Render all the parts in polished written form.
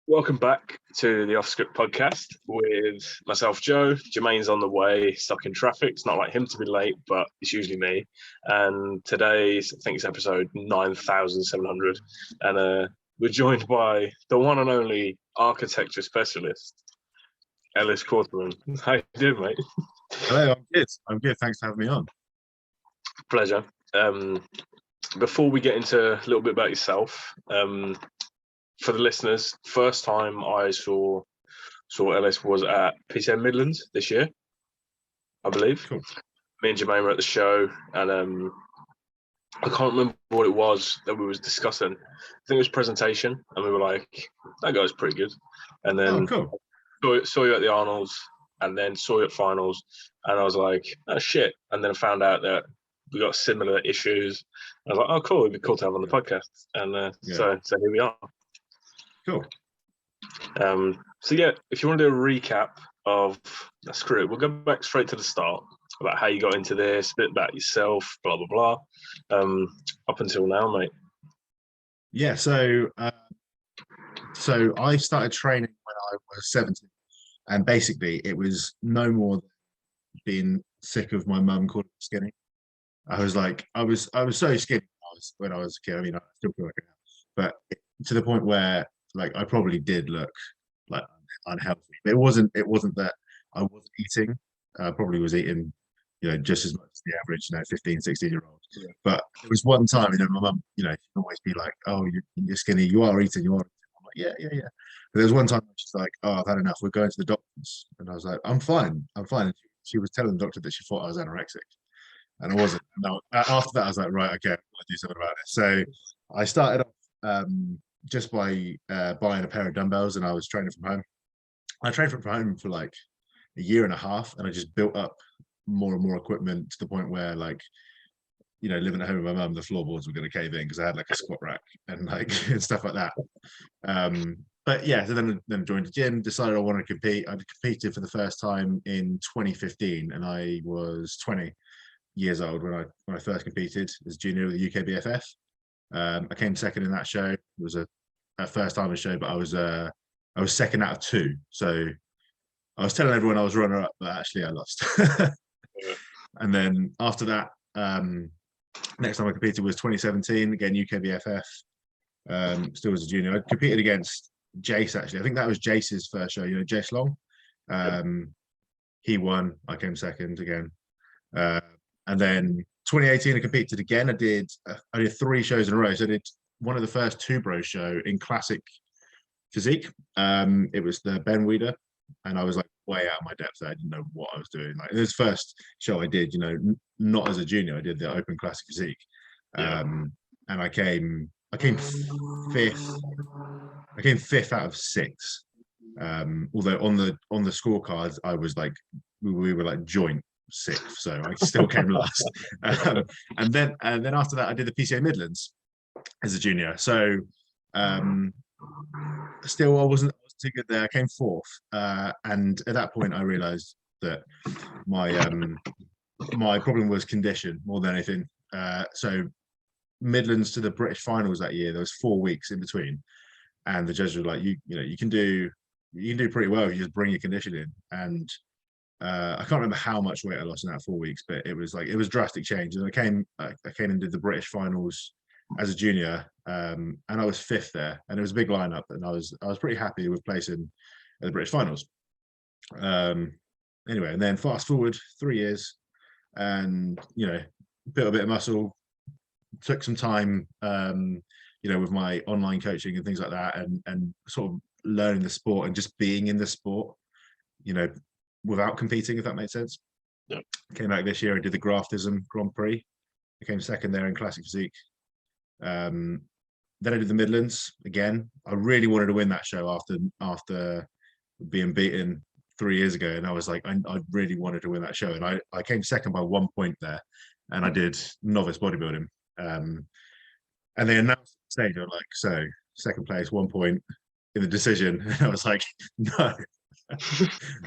Welcome back to the Off Script podcast with myself, Joe. Jermaine's on the way, stuck in traffic. It's not like him to be late, but it's usually me. And today's, I think it's episode 9700. And we're joined by the one and only architecture specialist, Ellis Quarterman. How you doing, mate? Hello, I'm good. I'm good. Thanks for having me on. Pleasure. Before we get into a little bit about yourself, for the listeners, first time I saw Ellis was at PCM Midlands this year, I believe. Cool. Me and Jermaine were at the show, and I can't remember what it was that we was discussing. I think it was presentation, and we were like, that guy's pretty good. And then cool. saw you at the Arnold's, and then saw you at finals, and I was like, oh shit. And then I found out that we got similar issues. I was like, oh cool, it'd be cool to have on the podcast. And so here we are. Cool. So yeah, if you want to do a recap of screw it, we'll go back straight to the start about how you got into this, a bit about yourself, blah blah blah. Up until now, mate. Yeah, so I started training when I was 17, and basically it was no more than being sick of my mum calling me skinny. I was so skinny when I was a kid. I mean, I still feel like I am, but to the point where like I probably did look like unhealthy. It wasn't that I wasn't eating. I probably was eating, just as much as the average, 15, 16-year-old. Yeah. But there was one time, my mum, she'd always be like, "Oh, you're skinny. You are eating. You are eating." I'm like, yeah. But there was one time she's like, "Oh, I've had enough. We're going to the doctors." And I was like, "I'm fine. I'm fine." And she was telling the doctor that she thought I was anorexic, and I wasn't. No, after that, I was like, "Right, okay, I've got to do something about this." So I started off just by buying a pair of dumbbells, and I was training from home. I trained from home for like a year and a half, and I just built up more and more equipment to the point where, like, living at home with my mum, the floorboards were going to cave in because I had like a squat rack and like and stuff like that. But yeah, so then joined the gym, decided I wanted to compete. I competed for the first time in 2015, and I was 20 years old when I first competed as junior with the UK BFF. I came second in that show. It was a first time show, but I was second out of two. So I was telling everyone I was runner up, but actually I lost. And then after that, next time I competed was 2017, again UK BFF. Still as a junior. I competed against Jace actually. I think that was Jace's first show. Jace Long. He won. I came second again. And then 2018, I competed again. I did 3 shows in a row. So I did one of the first 2 bros show in classic physique. It was the Ben Weeder, and I was like way out of my depth. I didn't know what I was doing. Like this first show I did, not as a junior. I did the open classic physique, and I came 5th. I came 5th out of 6. Although on the scorecards, I was like we were like joint 6th, so I still came last. And then after that, I did the PCA Midlands as a junior. So still, I wasn't too good there. I came 4th, and at that point, I realised that my problem was condition more than anything. So Midlands to the British finals that year, there was 4 weeks in between, and the judges were like, you can do pretty well if you just bring your condition in. And I can't remember how much weight I lost in that 4 weeks, but it was drastic change. And I came and did the British finals as a junior, and I was 5th there, and it was a big lineup, and I was pretty happy with placing at the British finals. Anyway, and then fast forward 3 years, and built a bit of muscle, took some time, with my online coaching and things like that, and sort of learning the sport and just being in the sport, without competing, if that makes sense. Yeah. Came back this year. I did the Graftism Grand Prix. I came second there in classic physique. Then I did the Midlands again. I really wanted to win that show after being beaten 3 years ago, and I was like, I really wanted to win that show, and I came second by 1 point there, and I did novice bodybuilding. And they announced the stage. I was like, so second place, 1 point in the decision. And I was like, no.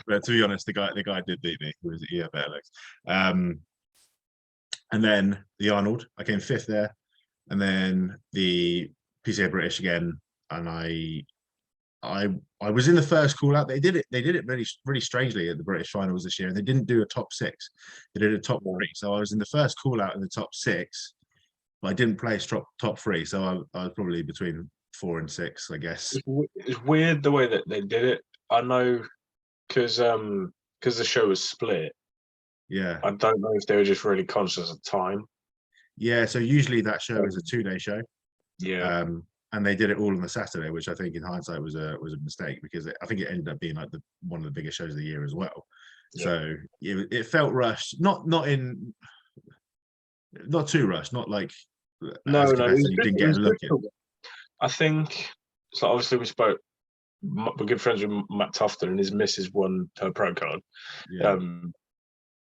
But to be honest, the guy did beat me. He had better legs. And then the Arnold, I came 5th there, and then the PCA British again, and I I was in the first call out. They did it really really strangely at the British finals this year, and they didn't do a top six. They did a top three. So I was in the first call out in the top six, but I didn't place top three. So I was probably between 4 and 6, I guess. It's weird the way that they did it. I know because the show was split. Yeah. I don't know if they were just really conscious of time. Yeah. So usually that show is a 2-day show. Yeah. And they did it all on the Saturday, which I think in hindsight was a mistake, because I think it ended up being like one of the biggest shows of the year as well. Yeah. So it felt rushed, not too rushed, not like No, as it competitive was you good. didn't It get a was look good. at. I think so. Obviously, we spoke. We're good friends with Matt Tufton, and his missus won her pro card. Yeah.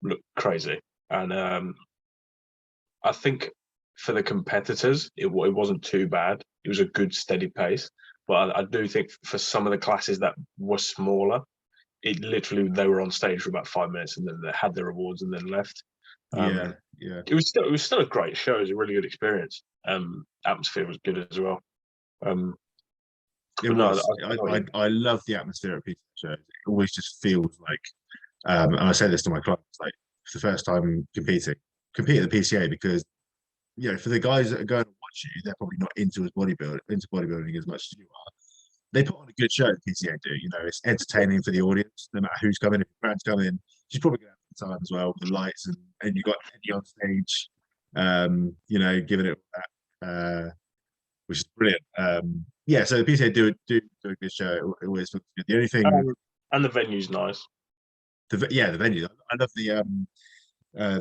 Looked crazy, and I think for the competitors, it wasn't too bad. It was a good steady pace, but I do think for some of the classes that were smaller, it literally they were on stage for about 5 minutes and then they had their awards and then left. Yeah. It was still a great show. It was a really good experience. Atmosphere was good as well. It But no, was. I love the atmosphere at PCA shows. It always just feels like, and I say this to my clients, like for the first time compete at the PCA, because for the guys that are going to watch you, they're probably not into bodybuilding as much as you are. They put on a good show. PCA do. It's entertaining for the audience, no matter who's coming. If your friend's coming, she's probably going to have a good time as well with the lights, and you got Eddie on stage, giving it that, which is brilliant. Yeah, so the PCA do a good show. It always looks good. The only thing, and the venue's nice. the venue. I love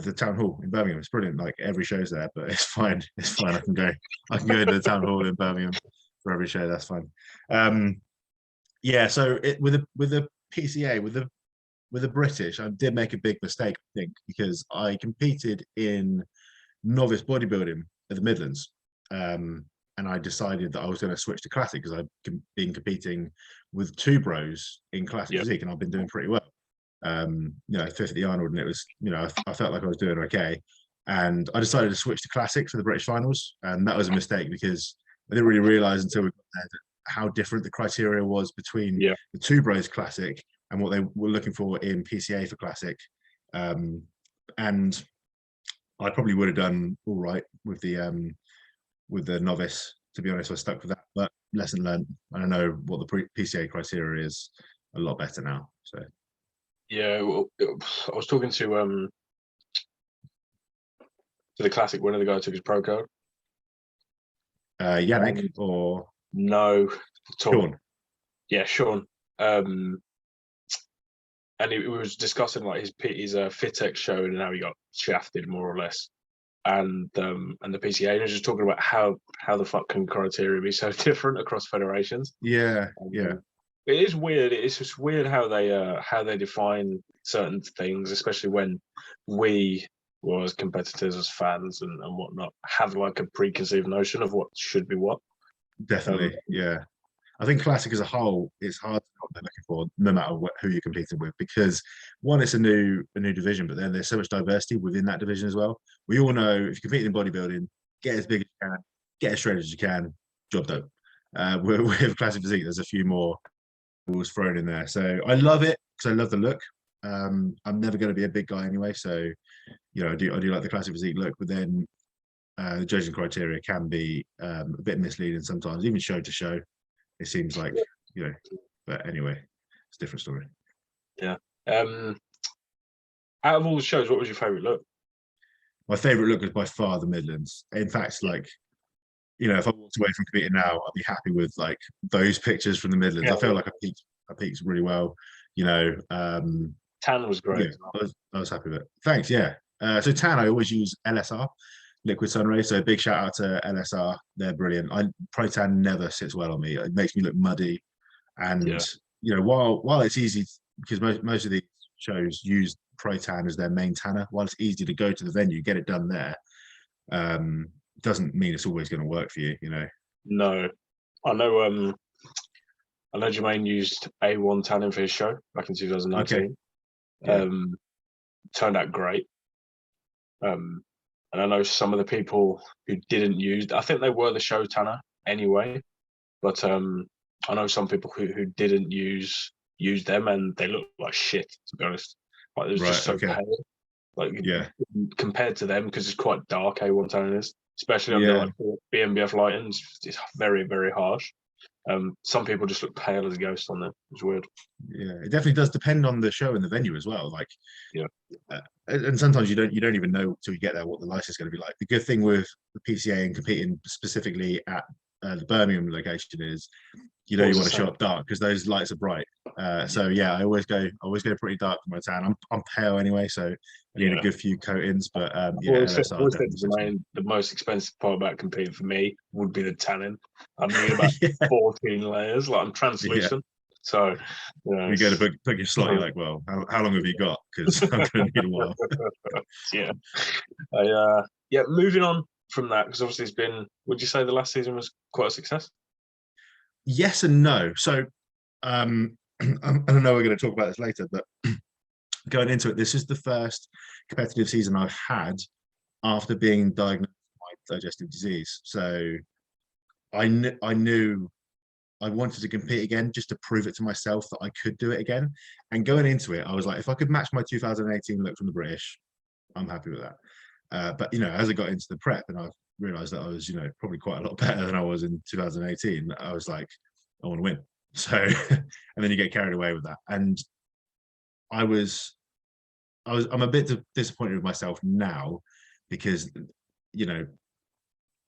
the town hall in Birmingham. It's brilliant. Like every show's there, but it's fine. It's fine. I can go to the town hall in Birmingham for every show. That's fine. Yeah. So with the PCA with the British, I did make a big mistake, I think, because I competed in novice bodybuilding at the Midlands. And I decided that I was going to switch to classic because I've been competing with 2 bros in classic physique, and I've been doing pretty well. Fifth at the Arnold, and it was, I felt like I was doing okay. And I decided to switch to classic for the British finals, and that was a mistake because I didn't really realize until we got there how different the criteria was between the 2 bros classic and what they were looking for in PCA for classic. And I probably would have done all right with the novice. To be honest, I stuck with that, but lesson learned. I know what the PCA criteria is a lot better now. So yeah, well, I was talking to the classic winner, the guy who took his pro card. Yannick or no, Sean? Yeah, Sean. And he was discussing like his Fitex show and how he got shafted more or less. And the PCA, and was just talking about how the fuck can criteria be so different across federations. Yeah. It is weird. It's just weird how they define certain things, especially when we, well, as competitors, as fans and whatnot, have like a preconceived notion of what should be what. Definitely, yeah. I think classic as a whole is hard to know what they're looking for, no matter who you're competing with, because one, it's a new division, but then there's so much diversity within that division as well. We all know if you're competing in bodybuilding, get as big as you can, get as straight as you can, job done. With classic physique, there's a few more rules thrown in there. So I love it because I love the look. I'm never going to be a big guy anyway, so I do like the classic physique look, but then the judging criteria can be a bit misleading sometimes, even show to show. It seems like, but anyway, it's a different story. Yeah. Out of all the shows, what was your favourite look? My favourite look was by far the Midlands. In fact, like, if I walked away from competing now, I'd be happy with like those pictures from the Midlands. I felt like I peaked really well. Tan was great. Yeah, I was happy with it. Thanks. Yeah. So tan, I always use LSR, Liquid Sun Ray. So big shout out to LSR. They're brilliant. Pro Tan never sits well on me. It makes me look muddy. And while it's easy, because most of these shows use Pro Tan as their main tanner, while it's easy to go to the venue, get it done there, doesn't mean it's always going to work for you. No, I know. Jermaine used A1 tanning for his show back in 2019. Okay. Turned out great. And I know some of the people who didn't use, I think they were the show tanner anyway, but I know some people who didn't use them, and they look like shit, to be honest. Like it was just so pale. Like compared to them, because it's quite dark. A1 tone is, especially under like BMBF lighting, it's very, very harsh. Some people just look pale as a ghost on there. It's weird. Yeah, it definitely does depend on the show and the venue as well. Like, yeah, and sometimes you don't even know till you get there what the light is going to be like. The good thing with the PCA and competing specifically at the Birmingham location is you want to show up dark because those lights are bright. So yeah, I always go pretty dark for my tan. I'm pale anyway, so I need a good few coatings. But the most expensive part about competing for me would be the tanning. I need about 14 layers. Like I'm translucent. So you go to book your slot. You're like, well, how long have you got? Because I'm going to need a while. Moving on from that, because obviously it's been. Would you say the last season was quite a success? Yes and no. So I don't know we're going to talk about this later, but going into it, this is the first competitive season I've had after being diagnosed with my digestive disease. So I knew I wanted to compete again just to prove it to myself that I could do it again. And going into it, I was like, if I could match my 2018 look from the British, I'm happy with that. But as I got into the prep and I realized that I was, probably quite a lot better than I was in 2018, I was like, I want to win. So, and then you get carried away with that. And I'm a bit disappointed with myself now because,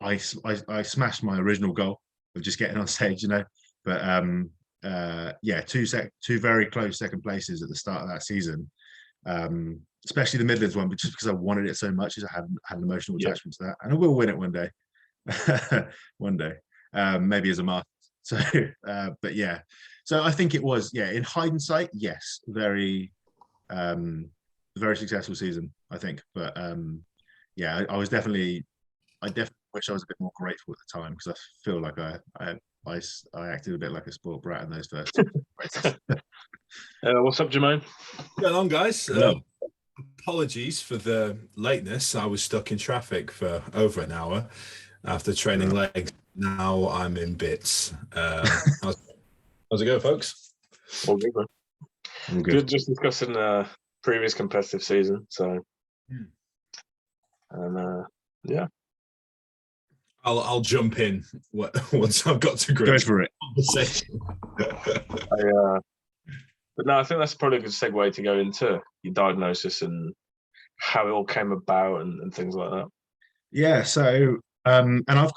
I smashed my original goal of just getting on stage, but two very close second places at the start of that season, especially the Midlands one, but just because I wanted it so much, as I had an emotional attachment to that, and I will win it one day, maybe as a master. So, but yeah, so I think it was, in hindsight, yes, very successful season, I think. But I definitely wish I was a bit more grateful at the time because I feel like I acted a bit like a sport brat in those first races. What's up, Jermaine? Going on, guys? Apologies for the lateness. I was stuck in traffic for over an hour after training legs. Now I'm in bits. How's it go, folks? All good, man. All good. Just discussing previous competitive season. So, and I'll jump in once I've got to grips. Go for it. But no, I think that's probably a good segue to go into your diagnosis and how it all came about and things like that. Yeah. So, and I've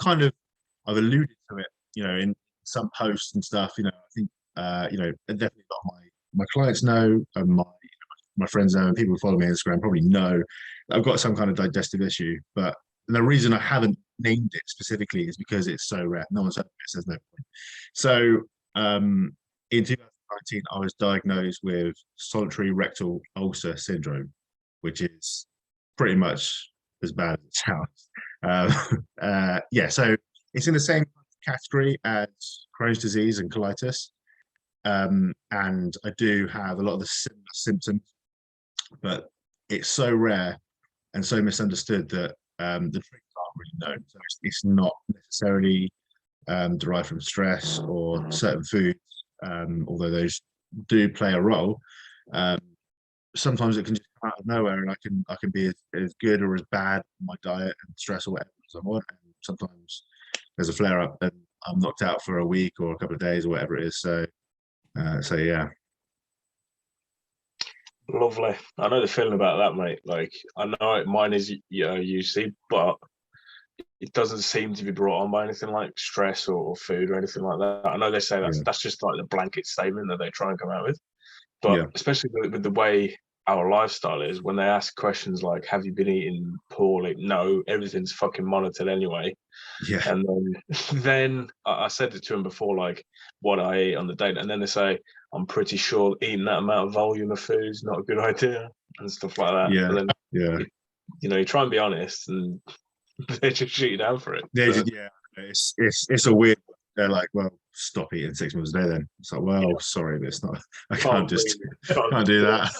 alluded to it, in some posts and stuff. I think, definitely a lot of my clients know, and my friends know, and people who follow me on Instagram probably know that I've got some kind of digestive issue. But the reason I haven't named it specifically is because it's so rare. No one's heard of it, so there's no point. So, in 2019, I was diagnosed with solitary rectal ulcer syndrome, which is pretty much as bad as it sounds. So it's in the same category as Crohn's disease and colitis. And I do have a lot of the similar symptoms, but it's so rare and so misunderstood that the treatments aren't really known. So it's not necessarily derived from stress or certain foods, although those do play a role. Sometimes it can just come out of nowhere, and I can be as good or as bad on my diet and stress or whatever as I want. And sometimes there's a flare up, and I'm knocked out for a week or a couple of days or whatever it is. So yeah. Lovely. I know the feeling about that, mate. Like I know mine is UC, but it doesn't seem to be brought on by anything like stress or food or anything like that. I know they say that's just like the blanket statement that they try and come out with, but especially with the way our lifestyle is, when they ask questions like, have you been eating poorly? No, everything's fucking monitored anyway. Yeah. And then I said it to him before, like what I eat on the day, and then they say, I'm pretty sure eating that amount of volume of food is not a good idea and stuff like that. Yeah. And then, you try and be honest, and they just shoot you down for it. It's a weird one. They're like, well, stop eating 6 meals a day then. It's like, well, sorry, but it's not, I can't do that.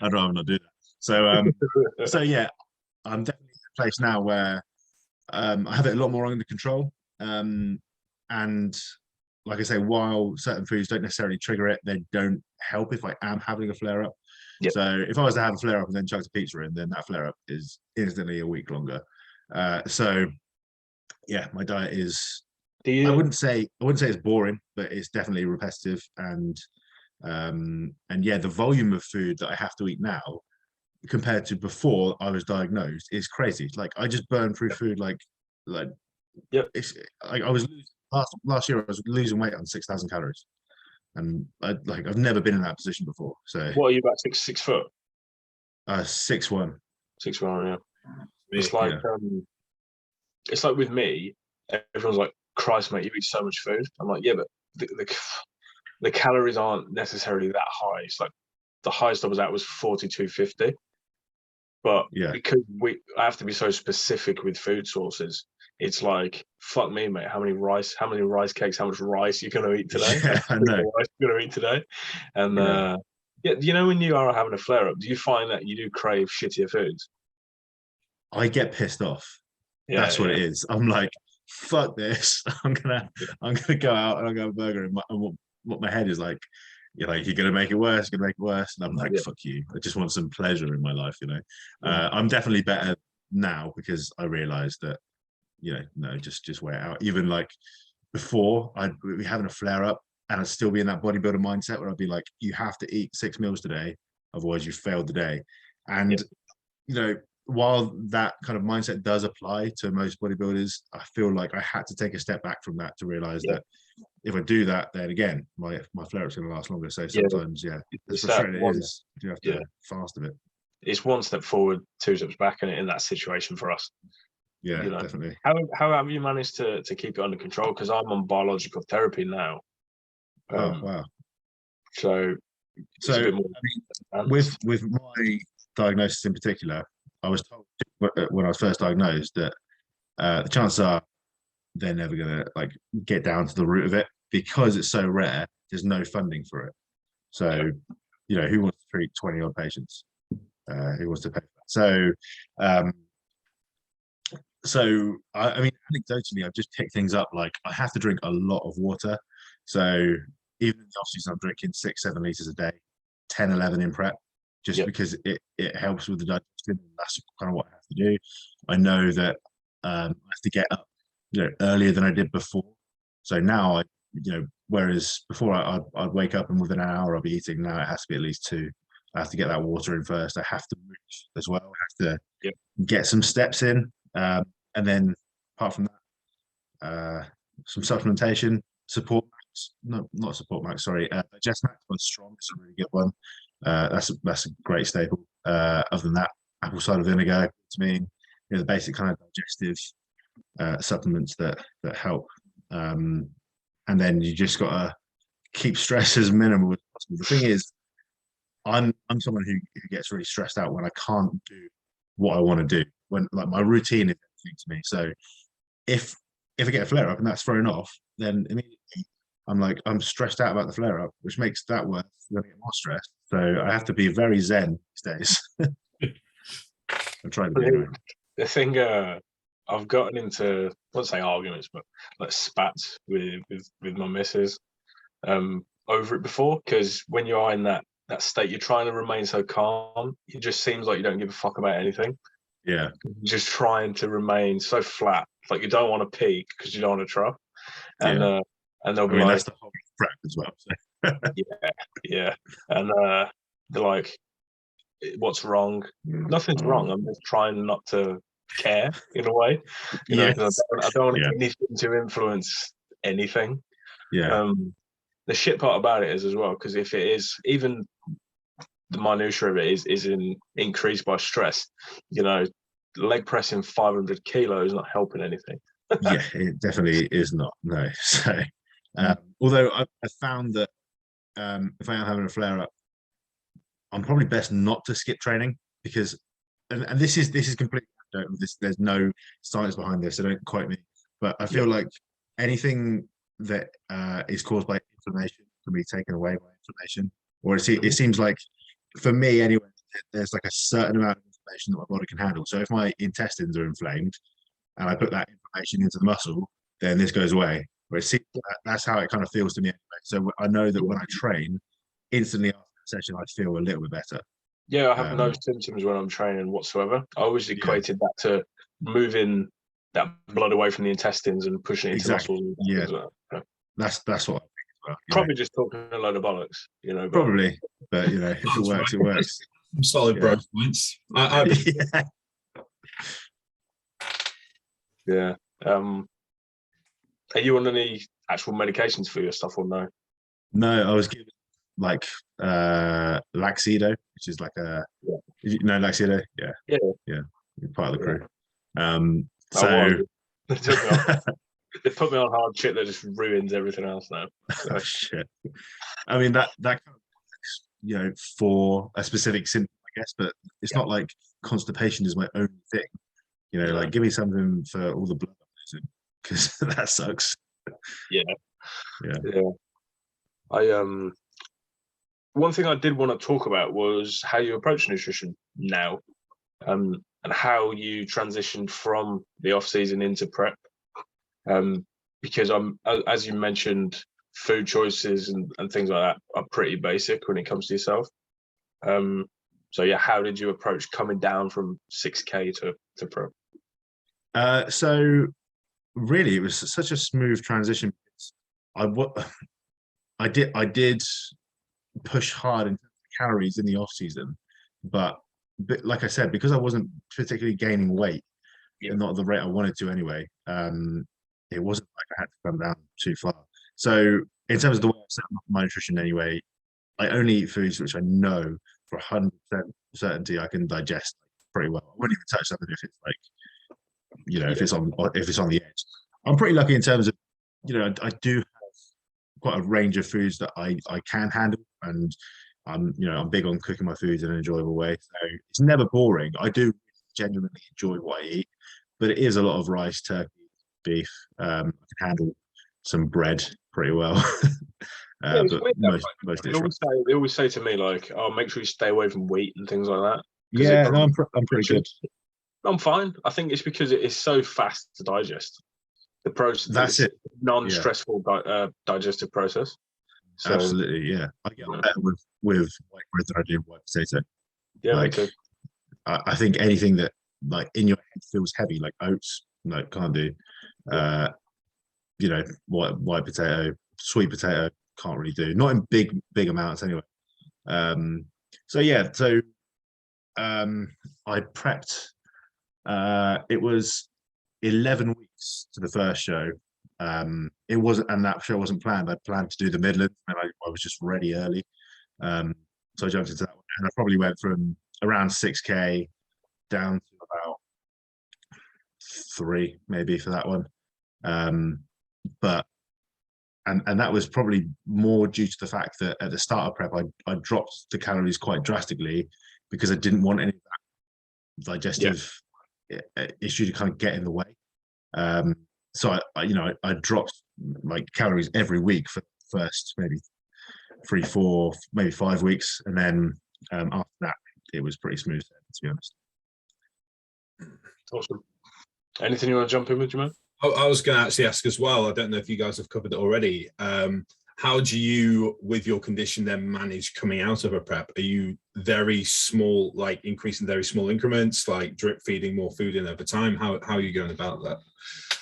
I'd rather not do that. So yeah, I'm definitely in a place now where I have it a lot more under control. And like I say, while certain foods don't necessarily trigger it, they don't help if I am having a flare up. Yep. So if I was to have a flare up and then chuck a pizza in, then that flare up is instantly a week longer. So yeah, my diet is. I wouldn't say it's boring, but it's definitely repetitive, and yeah, the volume of food that I have to eat now compared to before I was diagnosed is crazy. Like I just burn through food like it's like I was last year I was losing weight on 6,000 calories, and I've never been in that position before. So what are you, about 6 foot? 6'1". 6'1", yeah. It's like it's like with me, everyone's like, Christ, mate, you eat so much food. I'm like, yeah, but the calories aren't necessarily that high. It's like the highest I was at was 4,250. But because I have to be so specific with food sources, it's like, fuck me, mate. How many rice cakes, how much rice you're gonna eat today? Yeah, I know. Rice you're gonna eat today. And you know, when you are having a flare up, do you find that you do crave shittier foods? I get pissed off. That's what it is. I'm like, fuck this. I'm gonna go out and I'm gonna have a burger, and what my head is like, you're gonna make it worse, and I'm like, fuck you. I just want some pleasure in my life, you know. I'm definitely better now because I realized that, no, just wear it out. Even like before, I'd be having a flare up and I'd still be in that bodybuilder mindset where I'd be like, you have to eat 6 meals today, otherwise you failed the day. And while that kind of mindset does apply to most bodybuilders, I feel like I had to take a step back from that to realize that if I do that, then again, my flare-up's going to last longer. So sometimes, as frustrating it is, you have to fast a bit. It's one step forward, 2 steps back in that situation for us. Yeah, definitely. How have you managed to keep it under control? Because I'm on biological therapy now. Oh, wow. So I mean, with my diagnosis in particular, I was told when I was first diagnosed that the chances are they're never going to get down to the root of it because it's so rare. There's no funding for it. So, who wants to treat 20 odd patients? Who wants to pay for that? So I mean, anecdotally, I've just picked things up. Like I have to drink a lot of water. So even in the off season, I'm drinking 6-7 liters a day, 10-11 in prep, just because it helps with the digestion. That's kind of what I have to do. I know that I have to get up, earlier than I did before. So now whereas before I'd wake up and within an hour I'll be eating. Now it has to be at least 2. I have to get that water in first. I have to move as well. I have to get some steps in. And then apart from that, some supplementation, support max, no, not support max, sorry, digest max on strong is a really good one. That's a great staple. Other than that, apple cider vinegar, glutamine, the basic kind of digestive supplements that help. And then you just gotta keep stress as minimal as possible. The thing is, I'm someone who gets really stressed out when I can't do what I want to do. When my routine is everything to me. So if I get a flare up and that's thrown off, then immediately I'm stressed out about the flare up, which makes that worse. Then I get more stressed. So I have to be very zen these days. I'm trying to be anyway. The thing I've gotten into, I won't say arguments, but like spats with my missus over it before, because when you are in that state, you're trying to remain so calm. It just seems like you don't give a fuck about anything. Yeah. Just trying to remain so flat, like you don't want to peak because you don't want to trough. And they'll be that's the whole prep as well. So. yeah. And they're like, what's wrong? Nothing's wrong. I'm just trying not to care in a way. You know, I don't want anything to influence anything. Yeah. The shit part about it is as well, because if it is, even the minutiae of it is increased by stress, leg pressing 500 kilos is not helping anything. Yeah, it definitely is not. No. So although I found that if I am having a flare up, I'm probably best not to skip training, because and this is completely, there's no science behind this, so don't quote me, but I feel like anything that is caused by inflammation can be taken away by inflammation, or it seems like, for me anyway, there's like a certain amount of inflammation that my body can handle. So if my intestines are inflamed and I put that inflammation into the muscle, then this goes away. Where it seems that's how it kind of feels to me anyway. So I know that when I train, instantly after the session, I feel a little bit better. Yeah, I have no symptoms when I'm training whatsoever. I always equated that to moving that blood away from the intestines and pushing it into muscles. Yeah, like that's what I think as well. Probably just talking a load of bollocks, but probably, but if it works, it works. Some solid growth points. Yeah. Are you on any actual medications for your stuff or no? No, I was given like Laxido, which is like Laxido. Yeah. You're part of the crew. So they put me on hard shit that just ruins everything else now. So. Oh shit. I mean that kind of for a specific symptom, I guess, but it's not like constipation is my only thing. Like give me something for all the blood because that sucks. Yeah. One thing I did want to talk about was how you approach nutrition now, and how you transitioned from the off season into prep. Because as you mentioned, food choices and things like that are pretty basic when it comes to yourself. So yeah, how did you approach coming down from 6K to prep? So really, it was such a smooth transition. I did push hard in terms of calories in the off season, but like I said, because I wasn't particularly gaining weight, not at the rate I wanted to anyway. It wasn't like I had to come down too far. So in terms of the way I set up my nutrition anyway, I only eat foods which I know for 100% certainty I can digest pretty well. I wouldn't even touch something if it's like, if it's on the edge. I'm pretty lucky in terms of, I do have quite a range of foods that I can handle, and I'm big on cooking my foods in an enjoyable way. So it's never boring. I do genuinely enjoy what I eat, but it is a lot of rice, turkey, beef. I can handle some bread pretty well. But they always say to me like, "Oh, make sure you stay away from wheat and things like that." Yeah, no, I'm pretty good. I'm fine. I think it's because it is so fast to digest. The process. That's it. Non-stressful digestive process. So, absolutely, yeah. I get better with white bread than I do white potato. Yeah, me too. I think anything that like in your head feels heavy, like oats, can't do. White potato, sweet potato, can't really do. Not in big amounts anyway. I prepped. It was 11 weeks to the first show. It wasn't, and that show wasn't planned. I planned to do the Midlands, and I was just ready early. So I jumped into that one, and I probably went from around 6K down to about 3, maybe for that one. But that was probably more due to the fact that at the start of prep, I dropped the calories quite drastically because I didn't want any of that digestive issue to kind of get in the way. So I dropped like calories every week for the first maybe 3, 4, maybe 5 weeks, and then after that it was pretty smooth, to be honest. Awesome. Anything you want to jump in with, Jamal? I was going to actually ask as well. I don't know if you guys have covered it already. How do you, with your condition, then manage coming out of a prep? Are you very small, like increasing very small increments, like drip feeding more food in over time? How are you going about that?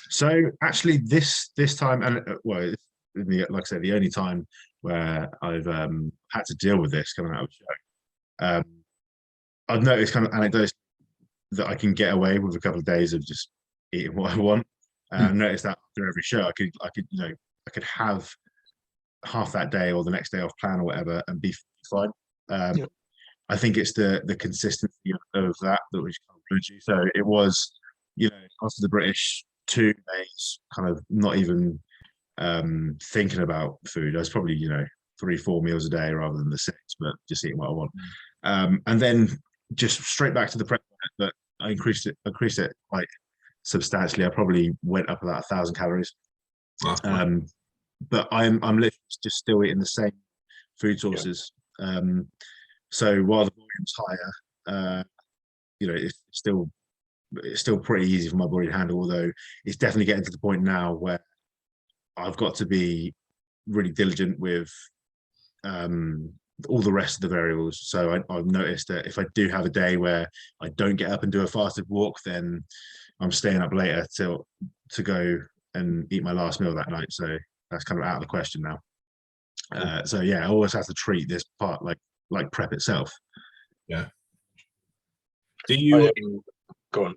So actually, this time, and like I said, the only time where I've had to deal with this coming out of the show, I've noticed kind of anecdotes that I can get away with a couple of days of just eating what I want. I've noticed that after every show, I could have half that day or the next day off plan or whatever and be fine. I think it's the consistency of that which kind of ruins you. So it was, after the British 2 days, kind of not even thinking about food. I was probably 3, 4 meals a day rather than the 6, but just eating what I want. And then just straight back to the prep, but I increased it quite substantially. I probably went up about 1,000 calories. But I'm literally just still eating the same food sources. So while the volume's higher, it's still pretty easy for my body to handle. Although it's definitely getting to the point now where I've got to be really diligent with all the rest of the variables. So I've noticed that if I do have a day where I don't get up and do a fasted walk, then I'm staying up later to go and eat my last meal that night. So that's kind of out of the question now. So yeah, I always have to treat this part like prep itself. Yeah. Do you? Go on.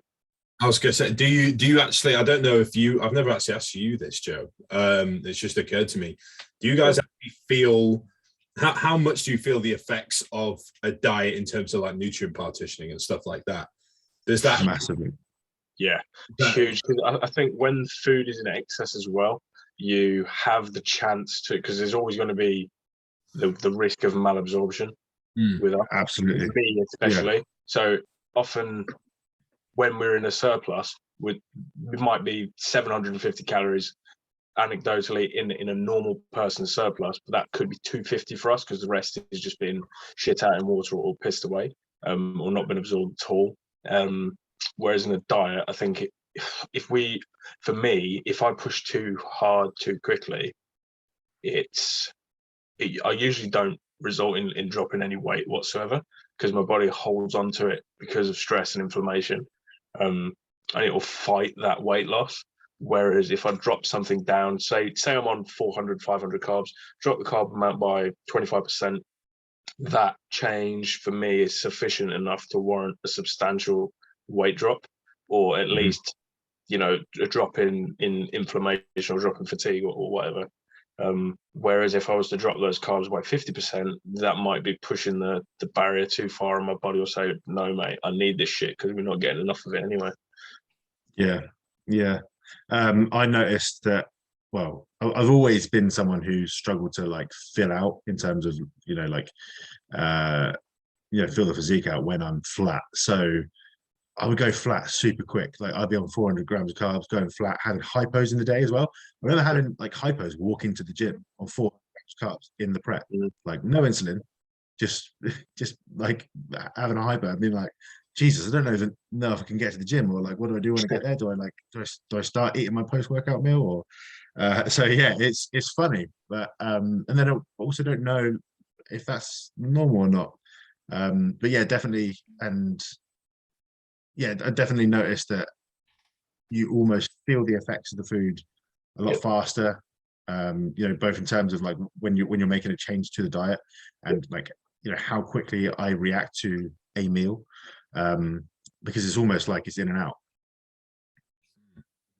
I was going to say, do you actually? I don't know if you. I've never actually asked you this, Joe. It's just occurred to me. Do you guys actually feel? How much do you feel the effects of a diet in terms of like nutrient partitioning and stuff like that? Does that massively? Yeah, huge. I think when food is in excess as well, you have the chance to, because there's always going to be the risk of malabsorption with us. Absolutely. With me especially. Yeah. So often when we're in a surplus, we might be 750 calories anecdotally in a normal person's surplus, but that could be 250 for us because the rest is just being shit out in water or pissed away, or not been absorbed at all. Whereas in a diet, I think if I push too hard too quickly, I usually don't result in dropping any weight whatsoever because my body holds on to it because of stress and inflammation, and it will fight that weight loss. Whereas if I drop something down, say I'm on 400, 500 carbs, drop the carb amount by 25%, that change for me is sufficient enough to warrant a substantial weight drop, or at least, a drop in inflammation or drop in fatigue or whatever. Whereas if I was to drop those carbs by 50%, that might be pushing the barrier too far, and my body will say, no, mate, I need this shit because we're not getting enough of it anyway. Yeah. I noticed that, well, I've always been someone who struggled to like fill out in terms of, fill the physique out when I'm flat. So I would go flat super quick. Like I'd be on 400 grams of carbs, going flat, having hypos in the day as well. I remember having like hypos walking to the gym on 400 grams of carbs in the prep, like no insulin, just like having a hypo and being like, Jesus, I don't even know if I can get to the gym, or like, what do I do when I get there? Do I start eating my post-workout meal, or so yeah, it's funny, but and then I also don't know if that's normal or not. But yeah, definitely, and yeah, I definitely noticed that you almost feel the effects of the food a lot faster. Both in terms of like when you're making a change to the diet, and like how quickly I react to a meal. Because it's almost like it's in and out.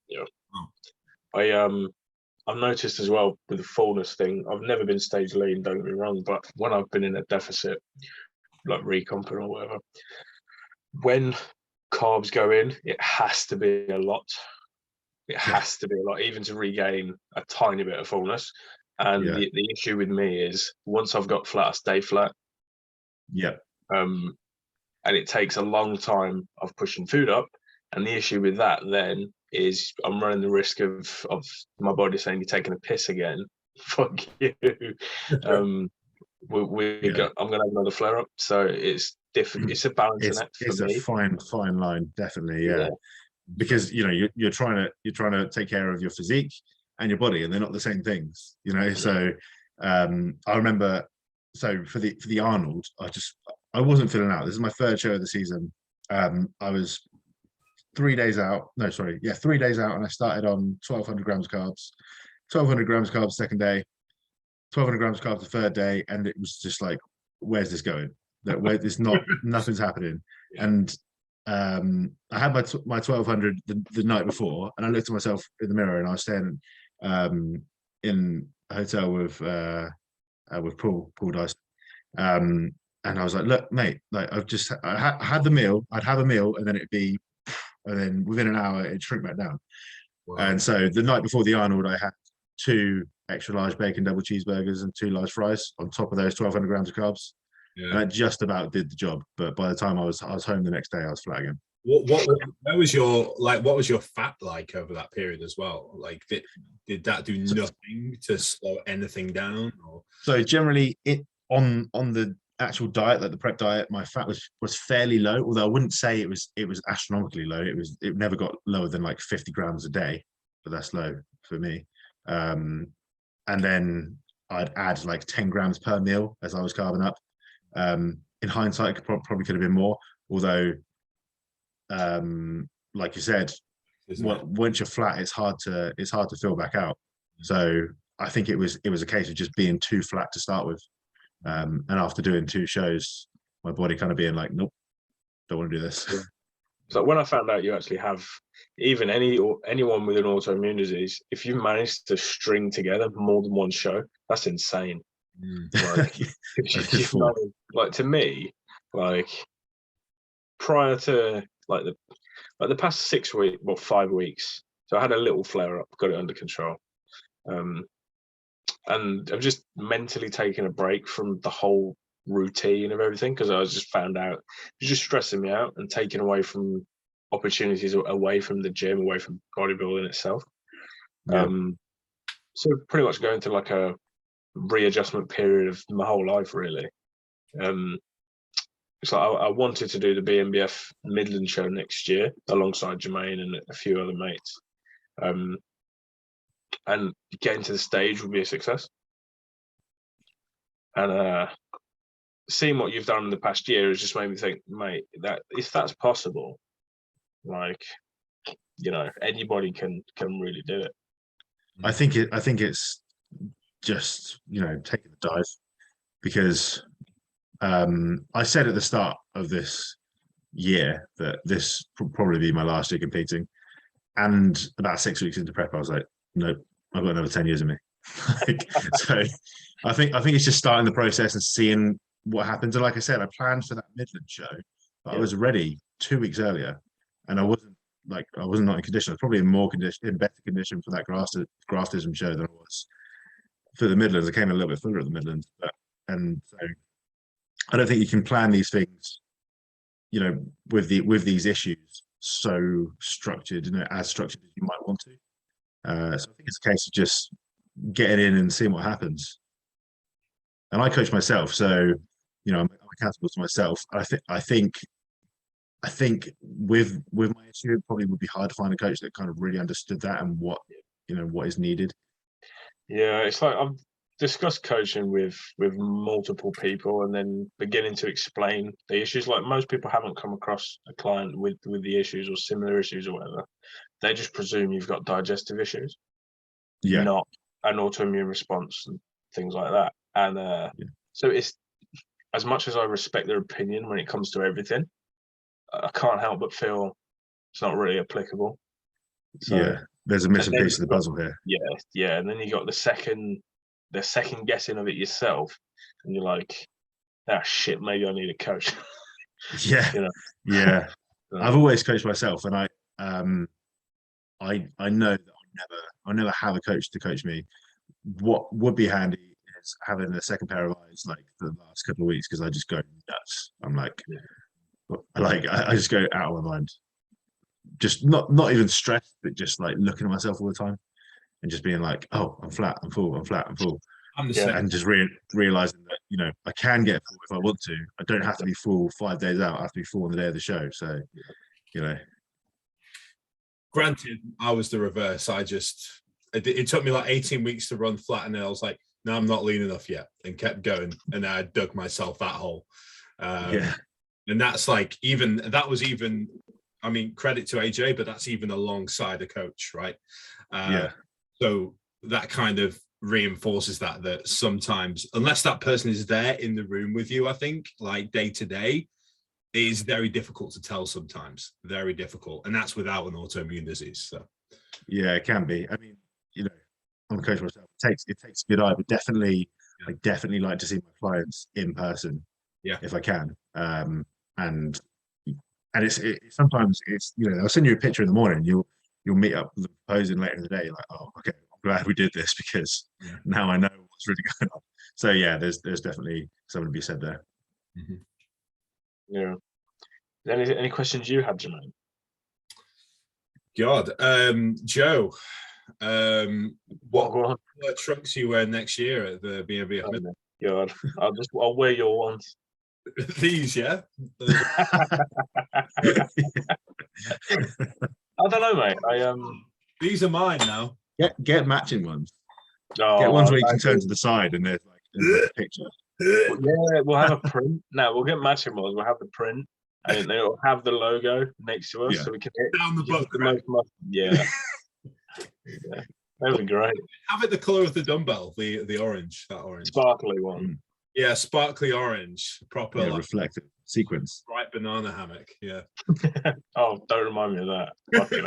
Yeah. I've noticed as well with the fullness thing, I've never been stage lean, don't get me wrong, but when I've been in a deficit, like recomping or whatever, when carbs go in, it has to be a lot. It has to be a lot, even to regain a tiny bit of fullness. And the issue with me is once I've got flat, I stay flat. Yeah. And it takes a long time of pushing food up. And the issue with that then is I'm running the risk of my body saying, you're taking a piss again. Fuck you. I'm going to have another flare up. So it's different. It's a balancing act for me. It's a fine line, definitely. Yeah. Because, you're trying to take care of your physique and your body, and they're not the same things, So I remember, so for the Arnold, I wasn't filling out. This is my third show of the season. I was 3 days out. No, sorry. Yeah, 3 days out. And I started on 1,200 grams of carbs, 1,200 grams of carbs second day, 1,200 grams of carbs the third day. And it was just like, where's this going? Nothing's happening. And I had my 1,200 the night before, and I looked at myself in the mirror, and I was staying in a hotel with Paul Dyson. And I was like, look, mate, like I had the meal, I'd have a meal, and then and then within an hour it'd shrink back down. Wow. And so the night before the Arnold, I had 2 extra large bacon double cheeseburgers and 2 large fries on top of those 1,200 grams of carbs. Yeah. And that just about did the job. But by the time I was home the next day, I was flat again. What was your fat like over that period as well? Like did that do nothing to slow anything down? Or? So generally, on the actual diet, like the prep diet, my fat was fairly low, although I wouldn't say it was astronomically low. It never got lower than like 50 grams a day, but that's low for me. And then I'd add like 10 grams per meal as I was carving up. In hindsight, it probably could have been more, although like you said, once you're flat, it's hard to fill back out. So I think it was a case of just being too flat to start with, and after doing 2 shows, my body kind of being like, nope, don't want to do this. So when I found out you actually have even anyone with an autoimmune disease, if you manage to string together more than one show, that's insane. Like, like to me, like prior to like the past 6 weeks, well 5 weeks, so I had a little flare up, got it under control, and I've just mentally taken a break from the whole routine of everything, because I was just found out it was just stressing me out and taking away from opportunities, away from the gym, away from bodybuilding itself. Yeah. So pretty much going to like a readjustment period of my whole life, really. So I wanted to do the BNBF Midland show next year alongside Jermaine and a few other mates, and getting to the stage would be a success. And seeing what you've done in the past year has just made me think, mate, that if that's possible, like, you know, anybody can really do it. I think it's just, you know, taking the dive, because I said at the start of this year that this would probably be my last year competing, and about 6 weeks into prep I was like, nope, I've got another 10 years in me. So I think it's just starting the process and seeing what happens. And like I said, I planned for that Midland show, but I was ready 2 weeks earlier, and I wasn't not in condition. I was probably in better condition for that graftism show than I was for the Midlands. I came a little bit fuller at the Midlands, and so I don't think you can plan these things, you know, with these issues so structured, you know, as structured as you might want to. So I think it's a case of just getting in and seeing what happens. And I coach myself, so you know, I'm accountable to myself. I think with my issue, it probably would be hard to find a coach that kind of really understood that and what is needed. Yeah, it's like I've discussed coaching with multiple people, and then beginning to explain the issues. Like, most people haven't come across a client with the issues or similar issues or whatever. They just presume you've got digestive issues, not an autoimmune response and things like that. And so it's, as much as I respect their opinion when it comes to everything, I can't help but feel it's not really applicable. So, there's a missing piece of the puzzle here. Yeah, and then you got the second guessing of it yourself, and you're like, ah, shit, maybe I need a coach. Yeah, you know? Yeah. I've always coached myself, and I know that I'll never have a coach to coach me. What would be handy is having a second pair of eyes, like for the last couple of weeks, because I just go nuts. I'm like, I just go out of my mind. Just not even stressed, but just like looking at myself all the time and just being like, oh, I'm flat, I'm full, I'm flat, I'm full. And just realizing that, you know, I can get full if I want to. I don't have to be full 5 days out. I have to be full on the day of the show. So, you know. Granted, I was the reverse. It took me like 18 weeks to run flat, and then I was like, no, I'm not lean enough yet, and kept going, and I dug myself that hole. And that's like, I mean, credit to AJ, but that's even alongside a coach, right? So that kind of reinforces that sometimes, unless that person is there in the room with you, I think, like day to day, it is very difficult to tell sometimes, very difficult. And that's without an autoimmune disease. So yeah, it can be. I mean, you know, I'm a coach myself. It takes a good eye, but definitely, I definitely like to see my clients in person, if I can. And it's sometimes it's, you know, I'll send you a picture in the morning. You'll meet up with the proposing later in the day. Like, oh, okay, I'm glad we did this, because now I know what's really going on. So yeah, there's definitely something to be said there. Yeah. Any questions you had, Jermaine? God, Joe, what trunks you wear next year at the BNBF? Oh, God, I'll wear your ones. These, yeah. I don't know, mate. These are mine now. Get matching ones. Oh, Get ones where you can imagine. turn to the side and there's like a picture. Yeah, we'll have a print. No, we'll get matching ones. We'll have the print, and it'll have the logo next to us, Yeah. so we can hit Down the butt the crack. most muscle. Yeah, yeah, that'd be great. Have it the color of the dumbbell, the orange, that orange. Sparkly one. Yeah, sparkly orange, proper Yeah, like reflective sequence. bright banana hammock. Yeah. Oh, don't remind me of that. Fucking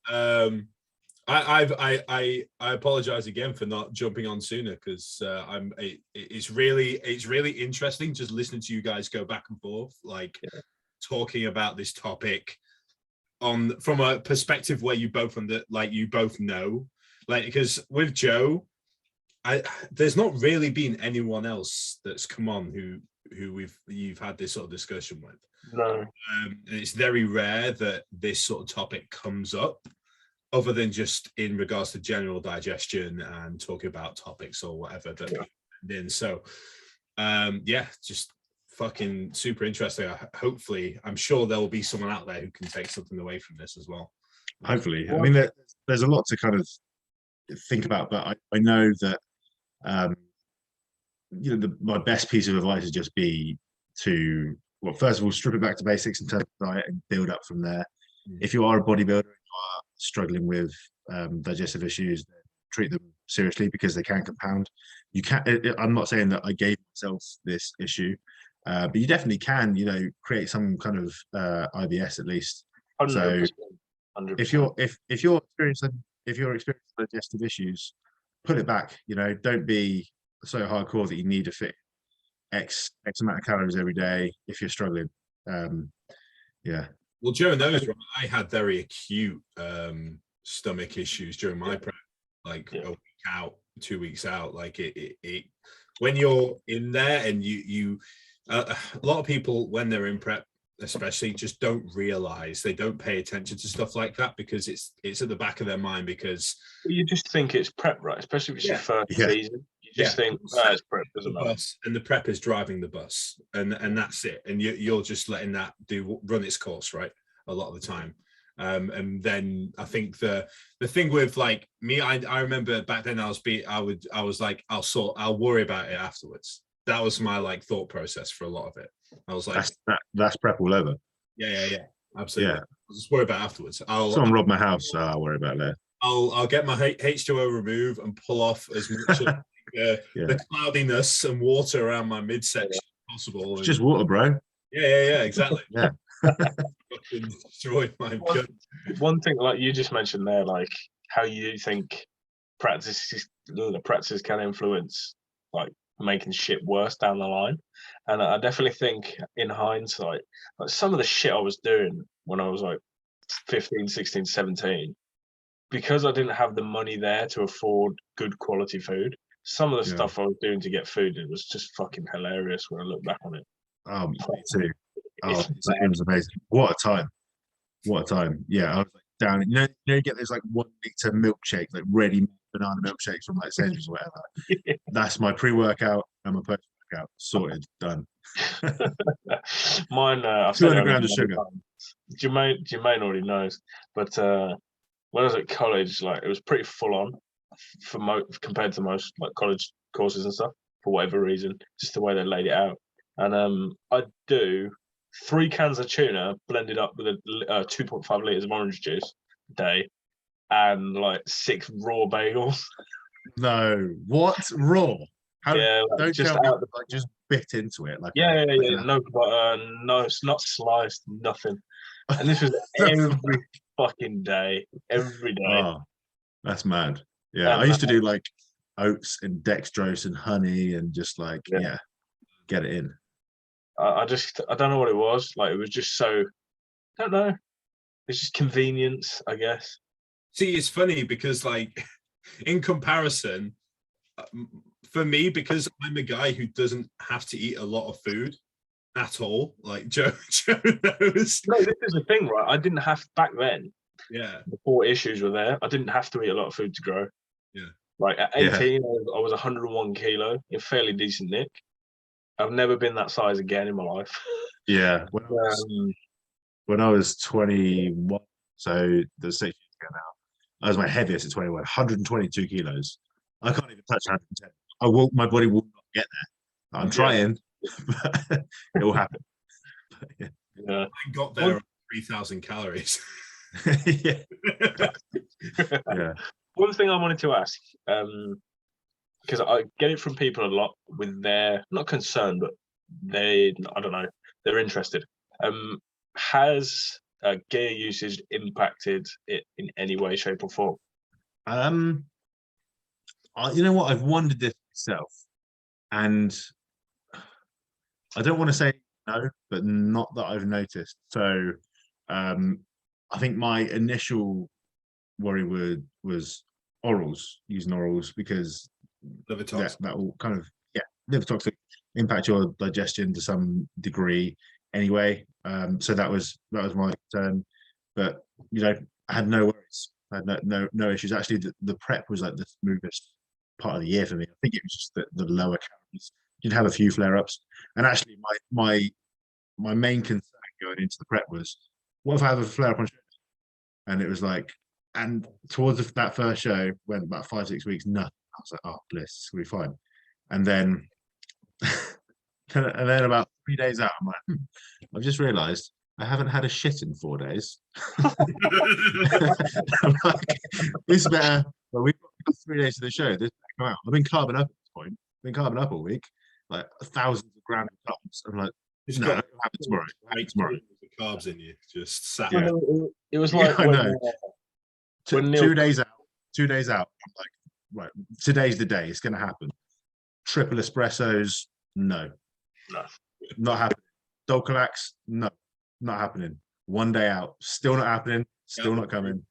hell. I apologize again for not jumping on sooner because it's really interesting just listening to you guys go back and forth, like talking about this topic from a perspective where you both know, like, because with Joe, there's not really been anyone else that's come on who you've had this sort of discussion with. No. And it's very rare that this sort of topic comes up, other than just in regards to general digestion and talking about topics or whatever that in. So just fucking super interesting. Hopefully, I'm sure there will be someone out there who can take something away from this as well. Hopefully. I mean, there's a lot to kind of think about, but I know that my best piece of advice would just be to, well, first of all, strip it back to basics in terms of diet and build up from there. If you are a bodybuilder and you are struggling with digestive issues, then treat them seriously because they can compound. You can't. I'm not saying that I gave myself this issue, but you definitely can. Create some kind of IBS at least. 100%, So 100%. if you're experiencing digestive issues, put it back. Don't be so hardcore that you need to fit X amount of calories every day if you're struggling. Well, Joe knows, right? I had very acute stomach issues during my prep, like a week out, 2 weeks out. Like it when you're in there and you a lot of people when they're in prep, especially, just don't realize, they don't pay attention to stuff like that because it's at the back of their mind, because you just think it's prep, right? Especially if it's your first season. You just think, it's prep, doesn't matter. And the prep is driving the bus, and that's it. And you're just letting that run its course, right? A lot of the time. And then I think the thing with like me, I remember back then I was like, I'll worry about it afterwards. That was my like thought process for a lot of it. I was like, that's prep all over. Yeah, absolutely. Yeah. I'll just worry about it afterwards. Someone robbed my house, so I'll worry about that. I'll get my H2O removed and pull off as much of the cloudiness and water around my midsection as possible. It's just water, bro. Yeah, exactly. Yeah. Destroyed my gut. One thing, like you just mentioned there, like how you think practices can influence like making shit worse down the line. And I definitely think in hindsight, like some of the shit I was doing when I was like 15, 16, 17, because I didn't have the money there to afford good quality food, some of the stuff I was doing to get food, it was just fucking hilarious when I look back on it. Oh, me too. Oh, it was amazing. What a time. Yeah, I was like down. You get those like 1 liter milkshakes, like ready banana milkshakes from like Sainsbury's or whatever. That's my pre-workout and my post-workout. Sorted, done. Mine, I've 200 grams of sugar. Jermaine already knows, but when I was at college, like it was pretty full on compared to most like college courses and stuff, for whatever reason, just the way they laid it out. And I'd do 3 cans of tuna blended up with 2.5 liters of orange juice a day, and like 6 raw bagels. No, what raw? Don't just tell me, like just bit into it, like no butter, no, it's not sliced, nothing. And this was every fucking day, every day. Oh, that's mad. Yeah, I used to do like oats and dextrose and honey and just like get it in. I don't know what it was. Like it was just so, I don't know. It's just convenience, I guess. See, it's funny because like in comparison, for me, because I'm a guy who doesn't have to eat a lot of food at all, like Joe knows. No, this is the thing, right? I didn't have back then. Yeah. Before issues were there, I didn't have to eat a lot of food to grow. Yeah. Like at 18, I was 101 kilo in fairly decent nick. I've never been that size again in my life. Yeah. When I was 21, So there's 6 years ago now. I was my heaviest at 21, 122 kilos. I can't even touch 110. My body will not get there. I'm trying, but it will happen. Yeah. I got there on 3,000 calories. Yeah. Yeah. One thing I wanted to ask, because I get it from people a lot with their, not concern, but I don't know, they're interested. Has gear usage impacted it in any way, shape, or form? You know what? I've wondered this myself, and I don't want to say no, but not that I've noticed. So, I think my initial worry was using orals, because Liver toxic. that will kind of liver toxic, impact your digestion to some degree anyway. So that was my concern, but I had no worries. I had no issues. Actually, the prep was like the smoothest part of the year for me. I think it was just the lower calories. You'd have a few flare-ups, and actually my main concern going into the prep was, what if I have a flare-up on show? And it was like, and towards that first show, went about 5-6 weeks, nothing. I was like, oh bliss, it's gonna be fine. And then about 3 days out, I'm like, I've just realized I haven't had a shit in 4 days. I'm like, this better. Well, we've got 3 days to the show. This better come out. I've been carbing up at this point. I've been carbing up all week, like thousands of grams of carbs. I'm like, Just no, got it'll happen tomorrow. Tomorrow. The carbs in you, just sat. Yeah. It was like I when, know. when 2 days out. 2 days out. I'm like, right, today's the day. It's going to happen. Triple espressos, no, not happening. Dolcolax, no, not happening. 1 day out, still not happening. Still not coming.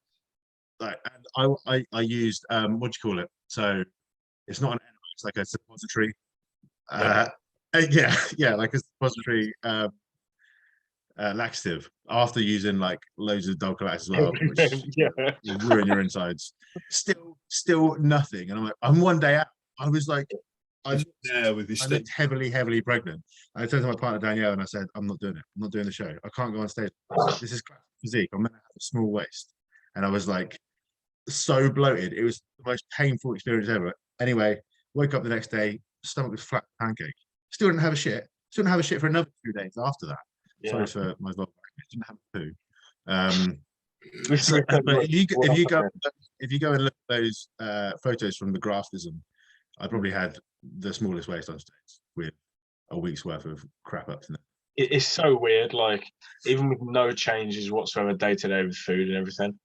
Like, and I used what do you call it? So it's not an enema, it's like a suppository. Like a suppository laxative, after using like loads of Dolcolax as well, which will ruin your insides. Still nothing. And I'm like, I'm 1 day out. I was like, I looked heavily pregnant. I turned to my partner Danielle and I said, I'm not doing it. I'm not doing the show. I can't go on stage. This is physique. I'm gonna have a small waist. And I was like, so bloated. It was the most painful experience ever. Anyway, woke up the next day, stomach was flat pancake. Still didn't have a shit. Still didn't have a shit for another 2 days after that. Yeah. Sorry for my vocal. Didn't have a poo. But if you go and look at those photos from the Graftism, I probably had the smallest waist on stage with a week's worth of crap up to that. It's so weird. Like, even with no changes whatsoever day to day with food and everything,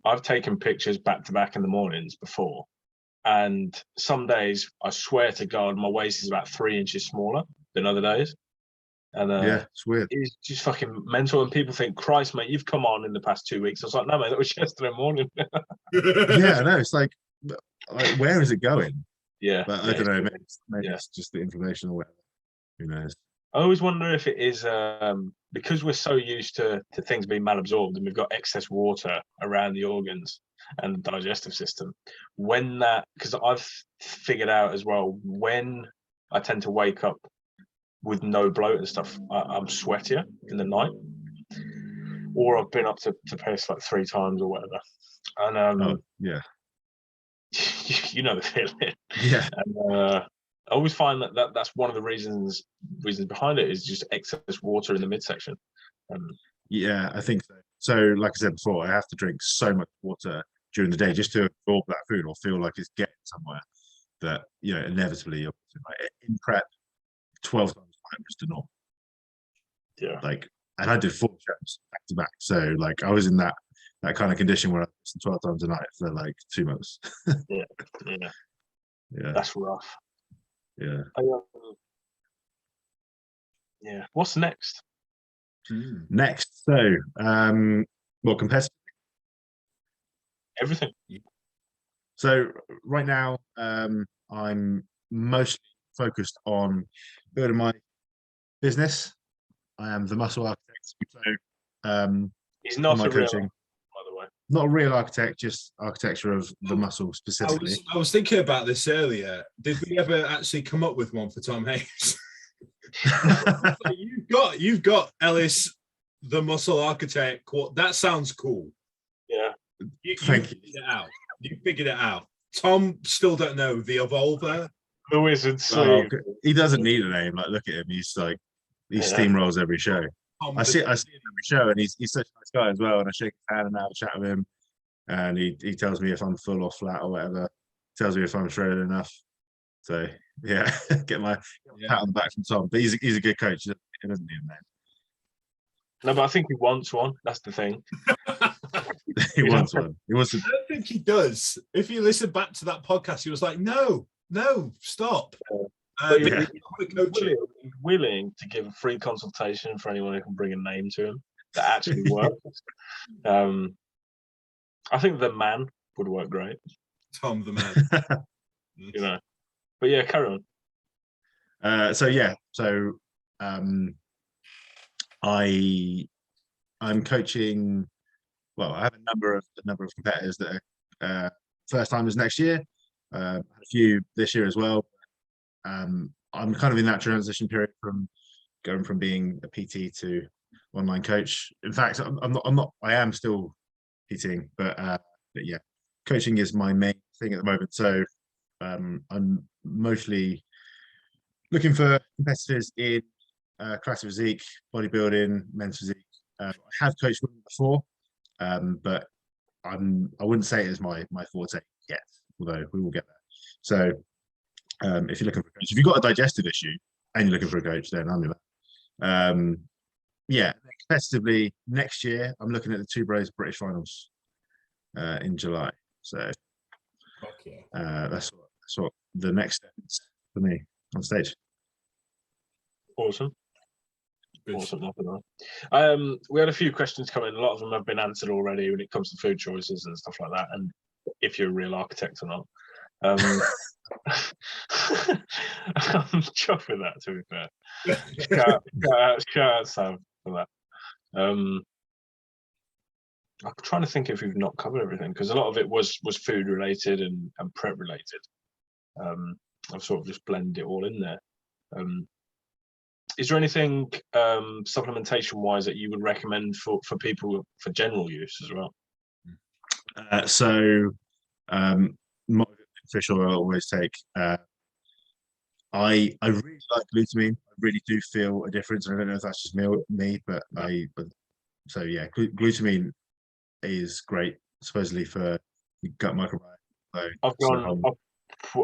I've taken pictures back to back in the mornings before, and some days I swear to God my waist is about 3 inches smaller than other days. And yeah, it's weird. It's just fucking mental. And people think, Christ, mate, you've come on in the past 2 weeks. I was like, no, mate, that was yesterday morning. Yeah, no, it's like, where is it going? Yeah, but I don't know. Maybe it's just the inflammation or whatever. Who knows? I always wonder if it is because we're so used to things being malabsorbed and we've got excess water around the organs and the digestive system. When that, because I've figured out as well, when I tend to wake up with no bloat and stuff, I'm sweatier in the night, or I've been up to piss like 3 times or whatever. And yeah, you know the feeling. Yeah. And I always find that's one of the reasons behind it is just excess water in the midsection. Yeah, I think so. So, like I said before, I have to drink so much water during the day just to absorb that food or feel like it's getting somewhere. That inevitably, like in prep, 12 times was the norm. Yeah. Like, and I did 4 shows back to back, so like I was in that kind of condition where I was 12 times a night for like 2 months. Yeah. That's rough. Yeah. Yeah. What's next? Next, so competitive. Everything. So right now, I'm mostly focused on building my business. I am the muscle architect. So he's not a real, by the way. Not a real architect, just architecture of the muscle specifically. I was thinking about this earlier. Did we ever actually come up with one for Tom Hayes? You've got Ellis the muscle architect. That sounds cool. Yeah. You Thank you. figured it out. You figured it out. Tom still don't know the evolver. The wizard Oh, sleeve. he doesn't need a name. Like, look at him. He's like, he steamrolls every show. I see him every show, and he's such a nice guy as well. And I shake his hand and have a chat with him, and he tells me if I'm full or flat or whatever. Tells me if I'm shredded enough. So yeah, get my pat on the back from Tom. But he's a good coach. He doesn't need a name. No, but I think he wants one. That's the thing. He wants one. He wants to. I don't think he does. If you listen back to that podcast, he was like, "No, stop." Yeah. Willing to give a free consultation for anyone who can bring a name to him that actually works. I think the man would work great. Tom the man. You know. But yeah, carry on. So I'm coaching. Well, I have a number of competitors that are first timers next year. A few this year as well. I'm kind of in that transition period from going from being a PT to online coach. In fact, I am still PTing, but yeah, coaching is my main thing at the moment. So I'm mostly looking for competitors in classic physique, bodybuilding, men's physique. I have coached women before, but I wouldn't say it is my forte yet, although we will get there. So if you're looking for a coach, if you've got a digestive issue and you're looking for a coach, then I'm in that. Yeah, competitively next year, I'm looking at the Two Bros British Finals in July. So that's what the next step is for me on stage. Awesome. Awesome. We had a few questions come in. A lot of them have been answered already when it comes to food choices and stuff like that, and if you're a real architect or not. I'm chuffed with that, to be fair. Shout out Sam for that. I'm trying to think if we've not covered everything, because a lot of it was food related and prep related. I've sort of just blended it all in there. Is there anything supplementation wise that you would recommend for people for general use as well? Fish oil I always take. I really like glutamine. I really do feel a difference. I don't know if that's just me, but so yeah, glutamine is great, supposedly for gut microbiome. So, I've gone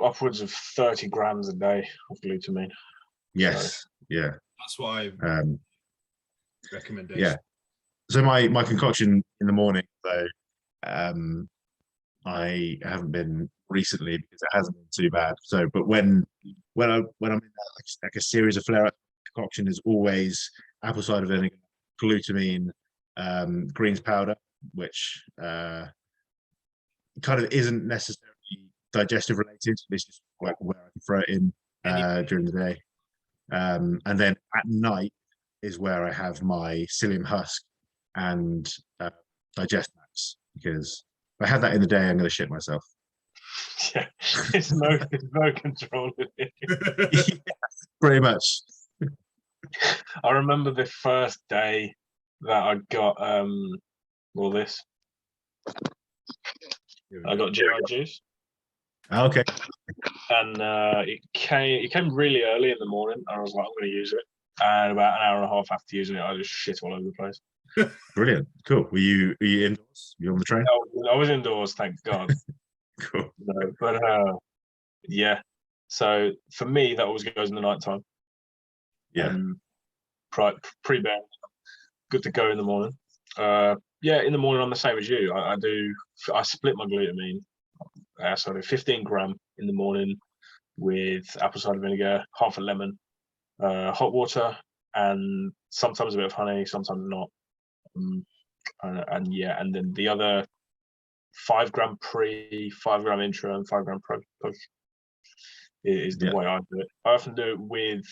upwards of 30 grams a day of glutamine. Yes, yeah. That's why recommendation. Yeah. So my concoction in the morning, though, I haven't been recently because it hasn't been too bad. So, but when I'm in that, like a series of flare-up, concoction is always apple cider vinegar, glutamine, greens powder, which kind of isn't necessarily digestive related. It's just like where I can throw it in during the day, and then at night is where I have my psyllium husk and digest max, because if I had that in the day, I'm going to shit myself. Yeah, it's no control in it. Yeah, pretty much. I remember the first day that I got all this. I got GI juice. Okay. And it came really early in the morning. I was like, I'm going to use it. And about an hour and a half after using it, I just shit all over the place. Brilliant. Cool. Were you indoors? Were you on the train? I was indoors, thank God. Cool. No, but yeah. So for me, that always goes in the night time. Yeah. Pre-bed, good to go in the morning. Yeah, in the morning I'm the same as you. I split my glutamine. So I do 15 gram in the morning with apple cider vinegar, half a lemon, hot water, and sometimes a bit of honey, sometimes not. And then the other 5 gram pre, 5 gram intra, and 5 gram post is the way I do it. I often do it with,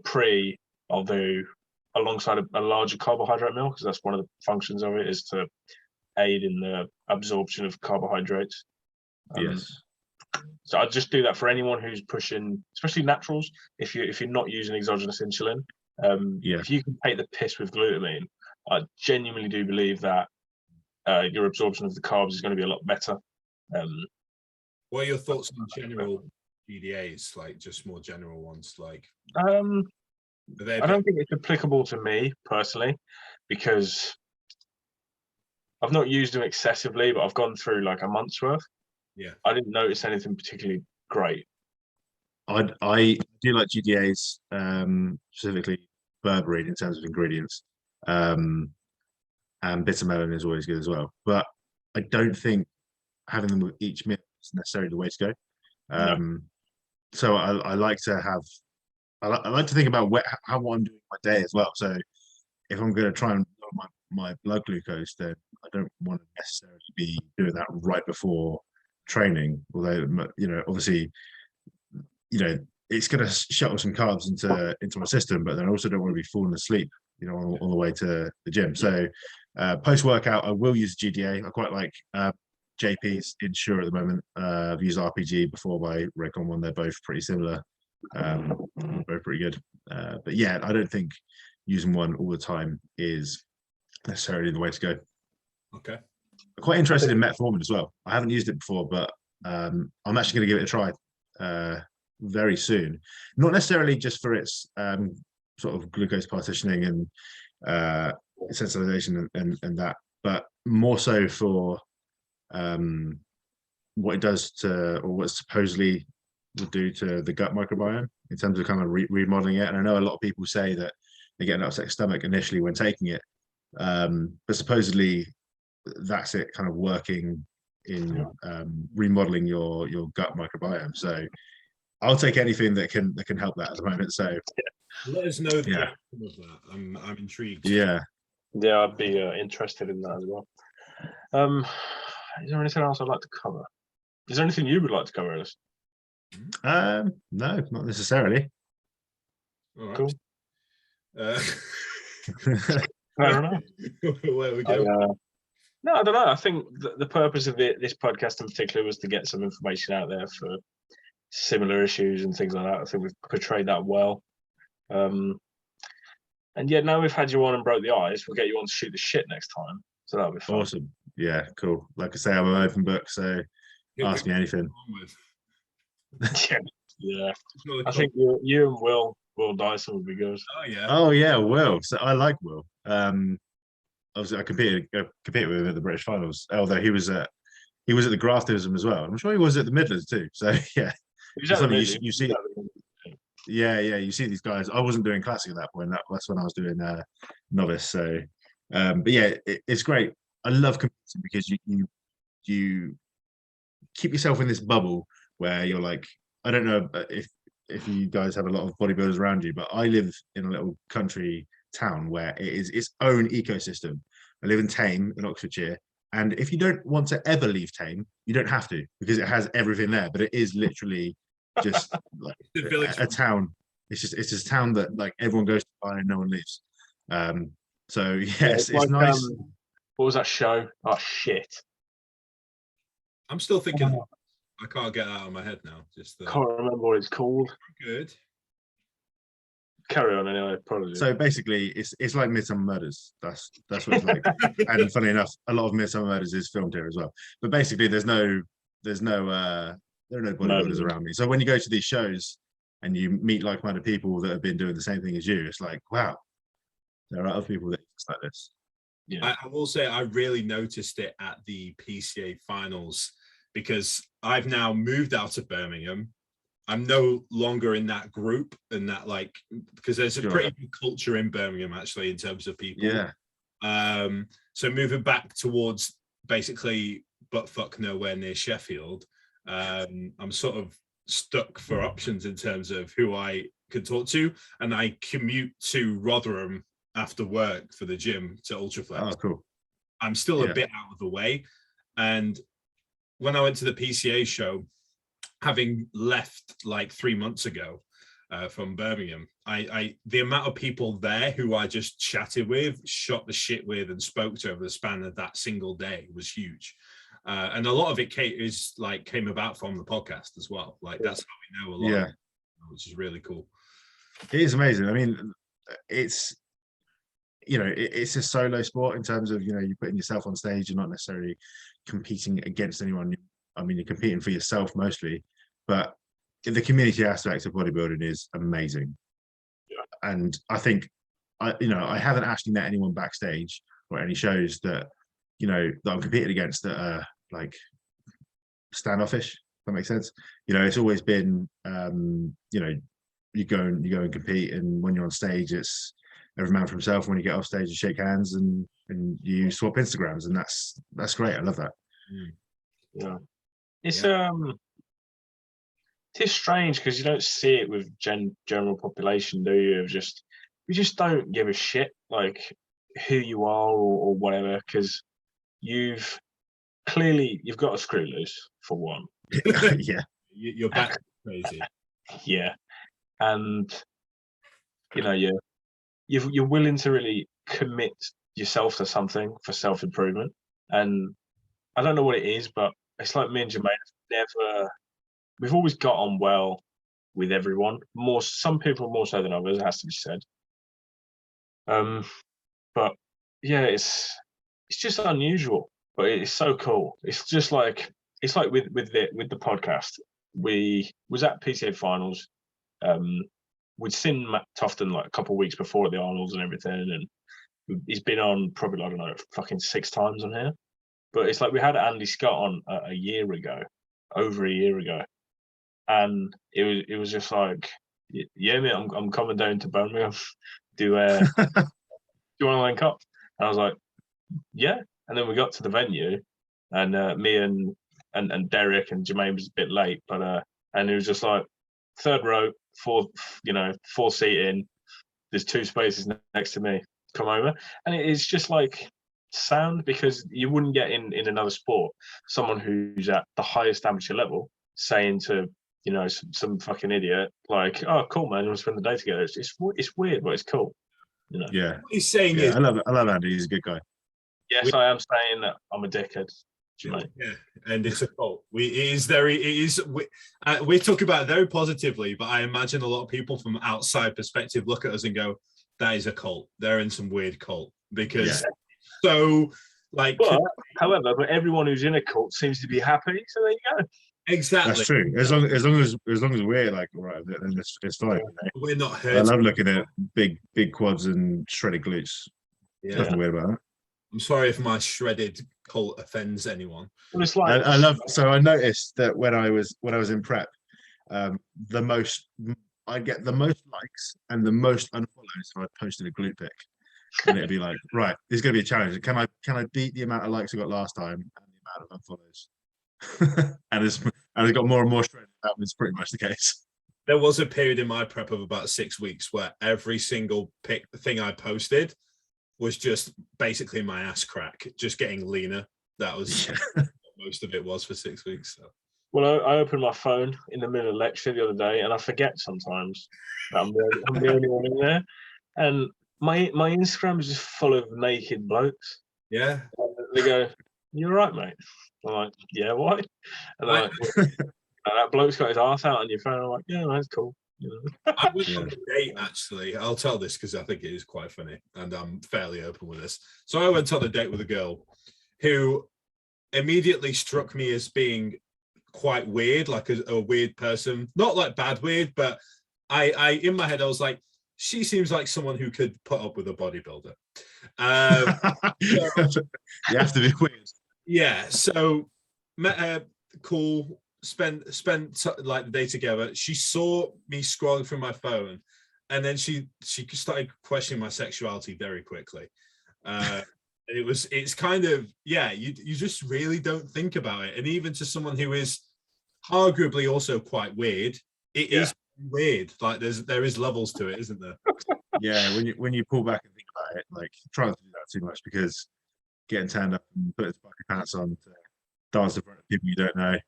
pre, I'll do alongside a larger carbohydrate meal, because that's one of the functions of it, is to aid in the absorption of carbohydrates. Yes. So I just do that for anyone who's pushing, especially naturals. If you're not using exogenous insulin, if you can take the piss with glutamine, I genuinely do believe that your absorption of the carbs is going to be a lot better. What are your thoughts on general GDAs, like just more general ones? Like, I don't think it's applicable to me personally, because I've not used them excessively, but I've gone through like a month's worth. Yeah. I didn't notice anything particularly great. I do like GDAs, specifically berberine in terms of ingredients, and bitter melon is always good as well. But I don't think having them with each meal is necessarily the way to go. No. So I like to have, I like to think about how I'm doing my day as well. So if I'm going to try and lower my blood glucose, then I don't want to necessarily be doing that right before training. Although, obviously, it's going to shuttle some carbs into my system, but then I also don't want to be falling asleep, on the way to the gym. So post workout, I will use GDA. I quite like JP's Ensure at the moment. I've used RPG before by Rectal one. They're both pretty similar, both pretty good. But yeah, I don't think using one all the time is necessarily the way to go. Okay. I'm quite interested in metformin as well. I haven't used it before, but I'm actually going to give it a try very soon. Not necessarily just for its sort of glucose partitioning and sensitization and that, but more so for what it does to, or what supposedly would do to the gut microbiome in terms of kind of remodeling it. And I know a lot of people say that they get an upset stomach initially when taking it, but supposedly that's it kind of working in remodeling your gut microbiome. So I'll take anything that can help that at the moment. So let us know the outcome of that. I'm intrigued. Yeah, I'd be interested in that as well. Is there anything else I'd like to cover? Is there anything you would like to cover, Ellis? no, not necessarily. All right. Cool. Fair enough. Where we go? No, I don't know. I think the purpose of this podcast in particular was to get some information out there for similar issues and things like that. I think we've portrayed that well. And yeah, now we've had you on and broke the ice, we'll get you on to shoot the shit next time. So that'll be fun. Awesome. Yeah, cool. Like I say, I'm an open book, so ask me anything. Yeah. I think you and Will Dyson would be good. Oh yeah, Will. So I like Will. Obviously I competed with him at the British finals, although he was at the Graftism as well. I'm sure he was at the Midlands too. So yeah. You see, you see these guys. I wasn't doing classic at that point. That's when I was doing novice. So, but yeah, it's great. I love competing because you keep yourself in this bubble where you're like, I don't know if you guys have a lot of bodybuilders around you, but I live in a little country town where it is its own ecosystem. I live in Tame in Oxfordshire, and if you don't want to ever leave Tame, you don't have to, because it has everything there. But it is literally just like a town. It's just a town that like everyone goes to buy and no one leaves. So yes, it's like, nice. What was that show? Oh shit! I'm still thinking. I can't get that out of my head now. Can't remember what it's called. Good. Carry on anyway. Apologies. So basically, it's like Midsummer Murders. That's what it's like. And funny enough, a lot of Midsummer Murders is filmed here as well. But basically, there are no bodybuilders around me. So when you go to these shows and you meet like-minded people that have been doing the same thing as you, it's like, wow, there are other people that just like this. Yeah. I will say I really noticed it at the PCA finals, because I've now moved out of Birmingham. I'm no longer in that group, and that because there's a pretty good culture in Birmingham actually in terms of people. Yeah. So moving back towards basically buttfuck nowhere near Sheffield, I'm sort of stuck for options in terms of who I could talk to, and I commute to Rotherham after work for the gym to Ultraflex. Oh, cool. I'm still a bit out of the way, and when I went to the PCA show, having left like 3 months ago from Birmingham, the amount of people there who I just chatted with, shot the shit with, and spoke to over the span of that single day was huge. And a lot of it came about from the podcast as well. Like that's how we know a lot, which is really cool. It is amazing. I mean, it's you know, it's a solo sport in terms of, you know, you're putting yourself on stage. You're not necessarily competing against anyone. I mean, you're competing for yourself mostly, but the community aspect of bodybuilding is amazing. Yeah. And I think, I haven't actually met anyone backstage or any shows that, you know, that I'm competing against that are like standoffish. If that makes sense. You know, it's always been, you know, you go and compete, and when you're on stage, it's every man for himself. When you get off stage, you shake hands and you swap Instagrams, and that's great. I love that. Yeah, it's it's strange because you don't see it with general population, do you? We just don't give a shit like who you are or whatever, because you've got a screw loose for one. Yeah, you're back crazy. Yeah, and you know you're willing to really commit yourself to something for self-improvement. And I don't know what it is, but it's like me and Jermaine we've always got on well with everyone. Some people more so than others, it has to be said. But yeah, it's just unusual, but it's so cool. It's just like with the podcast. We was at PCA finals. We'd seen Matt Tofton like a couple of weeks before the Arnolds and everything, and he's been on probably, I don't know, fucking 6 times on here. But it's like we had Andy Scott on over a year ago, and it was just like, yeah, mate, I'm coming down to Birmingham. Do you want to link up? And I was like, yeah. And then we got to the venue, and me and Derek and Jermaine was a bit late, but and it was just like 3rd row, 4 seating. There's 2 spaces next to me. Come over, and it's just like sound, because you wouldn't get in another sport someone who's at the highest amateur level saying to, you know, some fucking idiot like, oh cool man, you want to spend the day together. It's weird, but it's cool, you know. Yeah, what he's saying is, I love Andy. He's a good guy. Yes, I am saying that I'm a dickhead. Yeah, and it's a cult. We're talking about it very positively, but I imagine a lot of people from outside perspective look at us and go, that is a cult. They're in some weird cult, because so like. But everyone who's in a cult seems to be happy, so there you go. Exactly, that's true. As long as we're like, all right, then it's fine. We're not hurt. I love looking at big quads and shredded glutes. Yeah, nothing weird about that. I'm sorry if my shredded cult offends anyone. Well, it's like I love. So I noticed that when I was in prep, I'd get the most likes and the most unfollows if I posted a glute pic, and it'd be like, right, there's going to be a challenge. Can I beat the amount of likes I got last time and the amount of unfollows? and it's got more and more shredded. That was pretty much the case. There was a period in my prep of about 6 weeks where every single thing I posted was just basically my ass crack, just getting leaner. That was what most of it was for 6 weeks. So. Well, I opened my phone in the middle of lecture the other day, and I forget sometimes that I'm the only one in there. And my Instagram is just full of naked blokes. Yeah. And they go, "You all right, mate?" I'm like, "Yeah, why?" And they're like, that bloke's got his arse out on your phone. I'm like, "Yeah, that's cool." You know? I went on a date, actually. I'll tell this because I think it is quite funny, and I'm fairly open with this. So I went on a date with a girl who immediately struck me as being quite weird, like a weird person. Not like bad weird, but I in my head I was like, she seems like someone who could put up with a bodybuilder. You have to be weird. Yeah. So met her, cool. Spent like the day together. She saw me scrolling through my phone, and then she started questioning my sexuality very quickly. It's kind of, you just really don't think about it. And even to someone who is arguably also quite weird, it is weird. Like there is levels to it, isn't there? Yeah, when you pull back and think about it, like try not to do that too much, because getting turned up and putting bucket pants on to dance in front of people you don't know.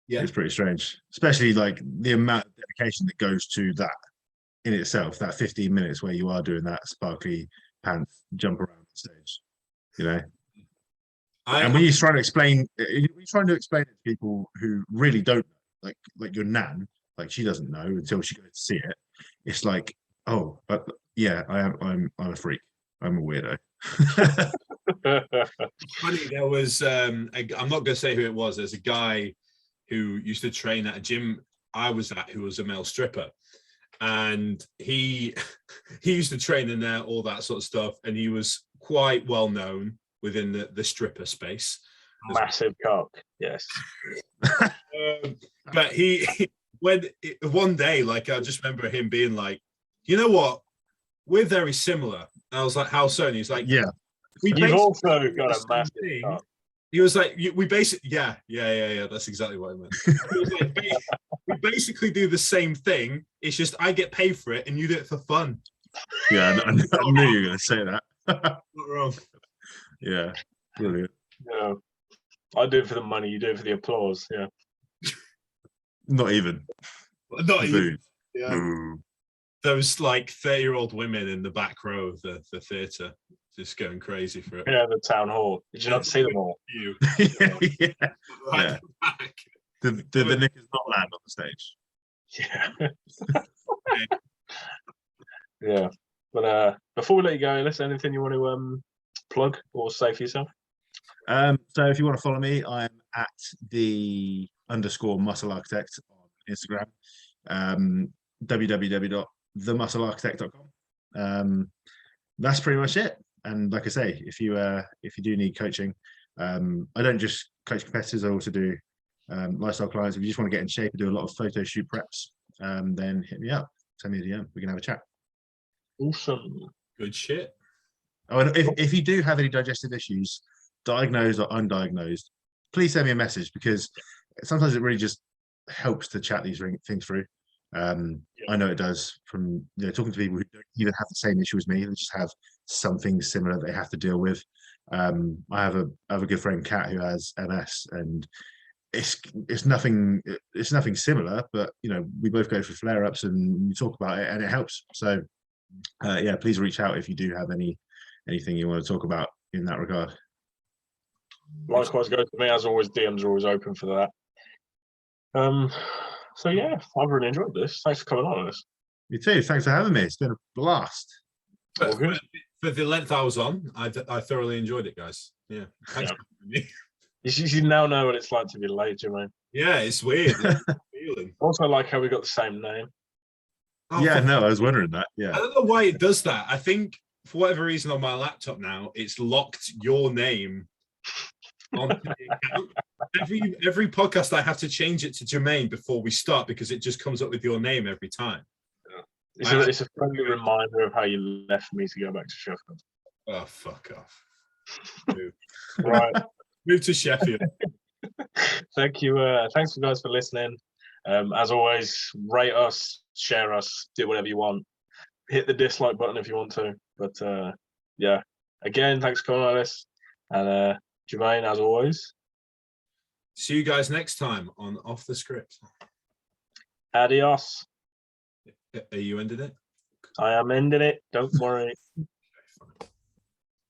Yeah, it's pretty strange, especially like the amount of dedication that goes to that in itself. That 15 minutes where you are doing that sparkly pants jump around the stage, you know. And when you're trying to explain it to people who really don't know, like your nan, like she doesn't know until she goes to see it. It's like, oh, but yeah, I'm a freak. I'm a weirdo. Funny, there was I'm not going to say who it was. There's a guy who used to train at a gym I was at who was a male stripper, and he used to train in there, all that sort of stuff, and he was quite well known within the stripper space. Massive cock, yes. But one day, like, I just remember him being like, you know what, we're very similar. And I was like, how so? And he's like, Yeah. You've also got a massive cock. He was like, we basically, yeah. That's exactly what I meant. He was like, we basically do the same thing. It's just I get paid for it and you do it for fun. Yeah, I knew you were going to say that. Not wrong. Yeah, brilliant. Yeah, I do it for the money. You do it for the applause. Yeah. Not even. Not even. Yeah. Boo. Those like 30-year-old women in the back row of the theatre just going crazy for it. Yeah, the town hall. Did you not see them all? Yeah. Right back. Did the knickers not land on the stage? Yeah. Yeah. But before we let you go, Ellis, anything you want to plug or say for yourself? So if you want to follow me, I'm at _muscle architect on Instagram. www.themusclearchitect.com. That's pretty much it. And like I say, if you do need coaching, I don't just coach competitors, I also do lifestyle clients. If you just want to get in shape and do a lot of photo shoot preps, then hit me up, send me a DM, we can have a chat. Awesome. Good shit. Oh, and if you do have any digestive issues, diagnosed or undiagnosed, please send me a message, because sometimes it really just helps to chat these things through. I know it does, from talking to people who don't even have the same issue as me, they just have something similar that they have to deal with. I have a good friend, Kat, who has MS, and it's nothing similar, but we both go through flare-ups and we talk about it and it helps. So yeah, please reach out if you do have anything you want to talk about in that regard. Likewise, go to me. As always, DMs are always open for that. So yeah, I've really enjoyed this. Thanks for coming on, Ellis. You too. Thanks for having me. It's been a blast. For the length I was on, I thoroughly enjoyed it, guys. Yeah. Thanks for me. You now know what it's like to be late, Jermaine. Yeah, it's weird. Feeling. Also, like how we got the same name. Oh, yeah, no, I was wondering that. Yeah. I don't know why it does that. I think for whatever reason on my laptop now, it's locked your name onto the account. Every podcast I have to change it to Jermaine before we start, because it just comes up with your name every time. Yeah. It's a friendly reminder of how you left me to go back to Sheffield. Oh, fuck off. Right. Move to Sheffield. Thank you. Thanks, guys, for listening. As always, rate us, share us, do whatever you want. Hit the dislike button if you want to. But yeah, again, thanks for coming on this. And Jermaine, as always. See you guys next time on Off the Script. Adios. Are you ending it? I am ending it. Don't worry.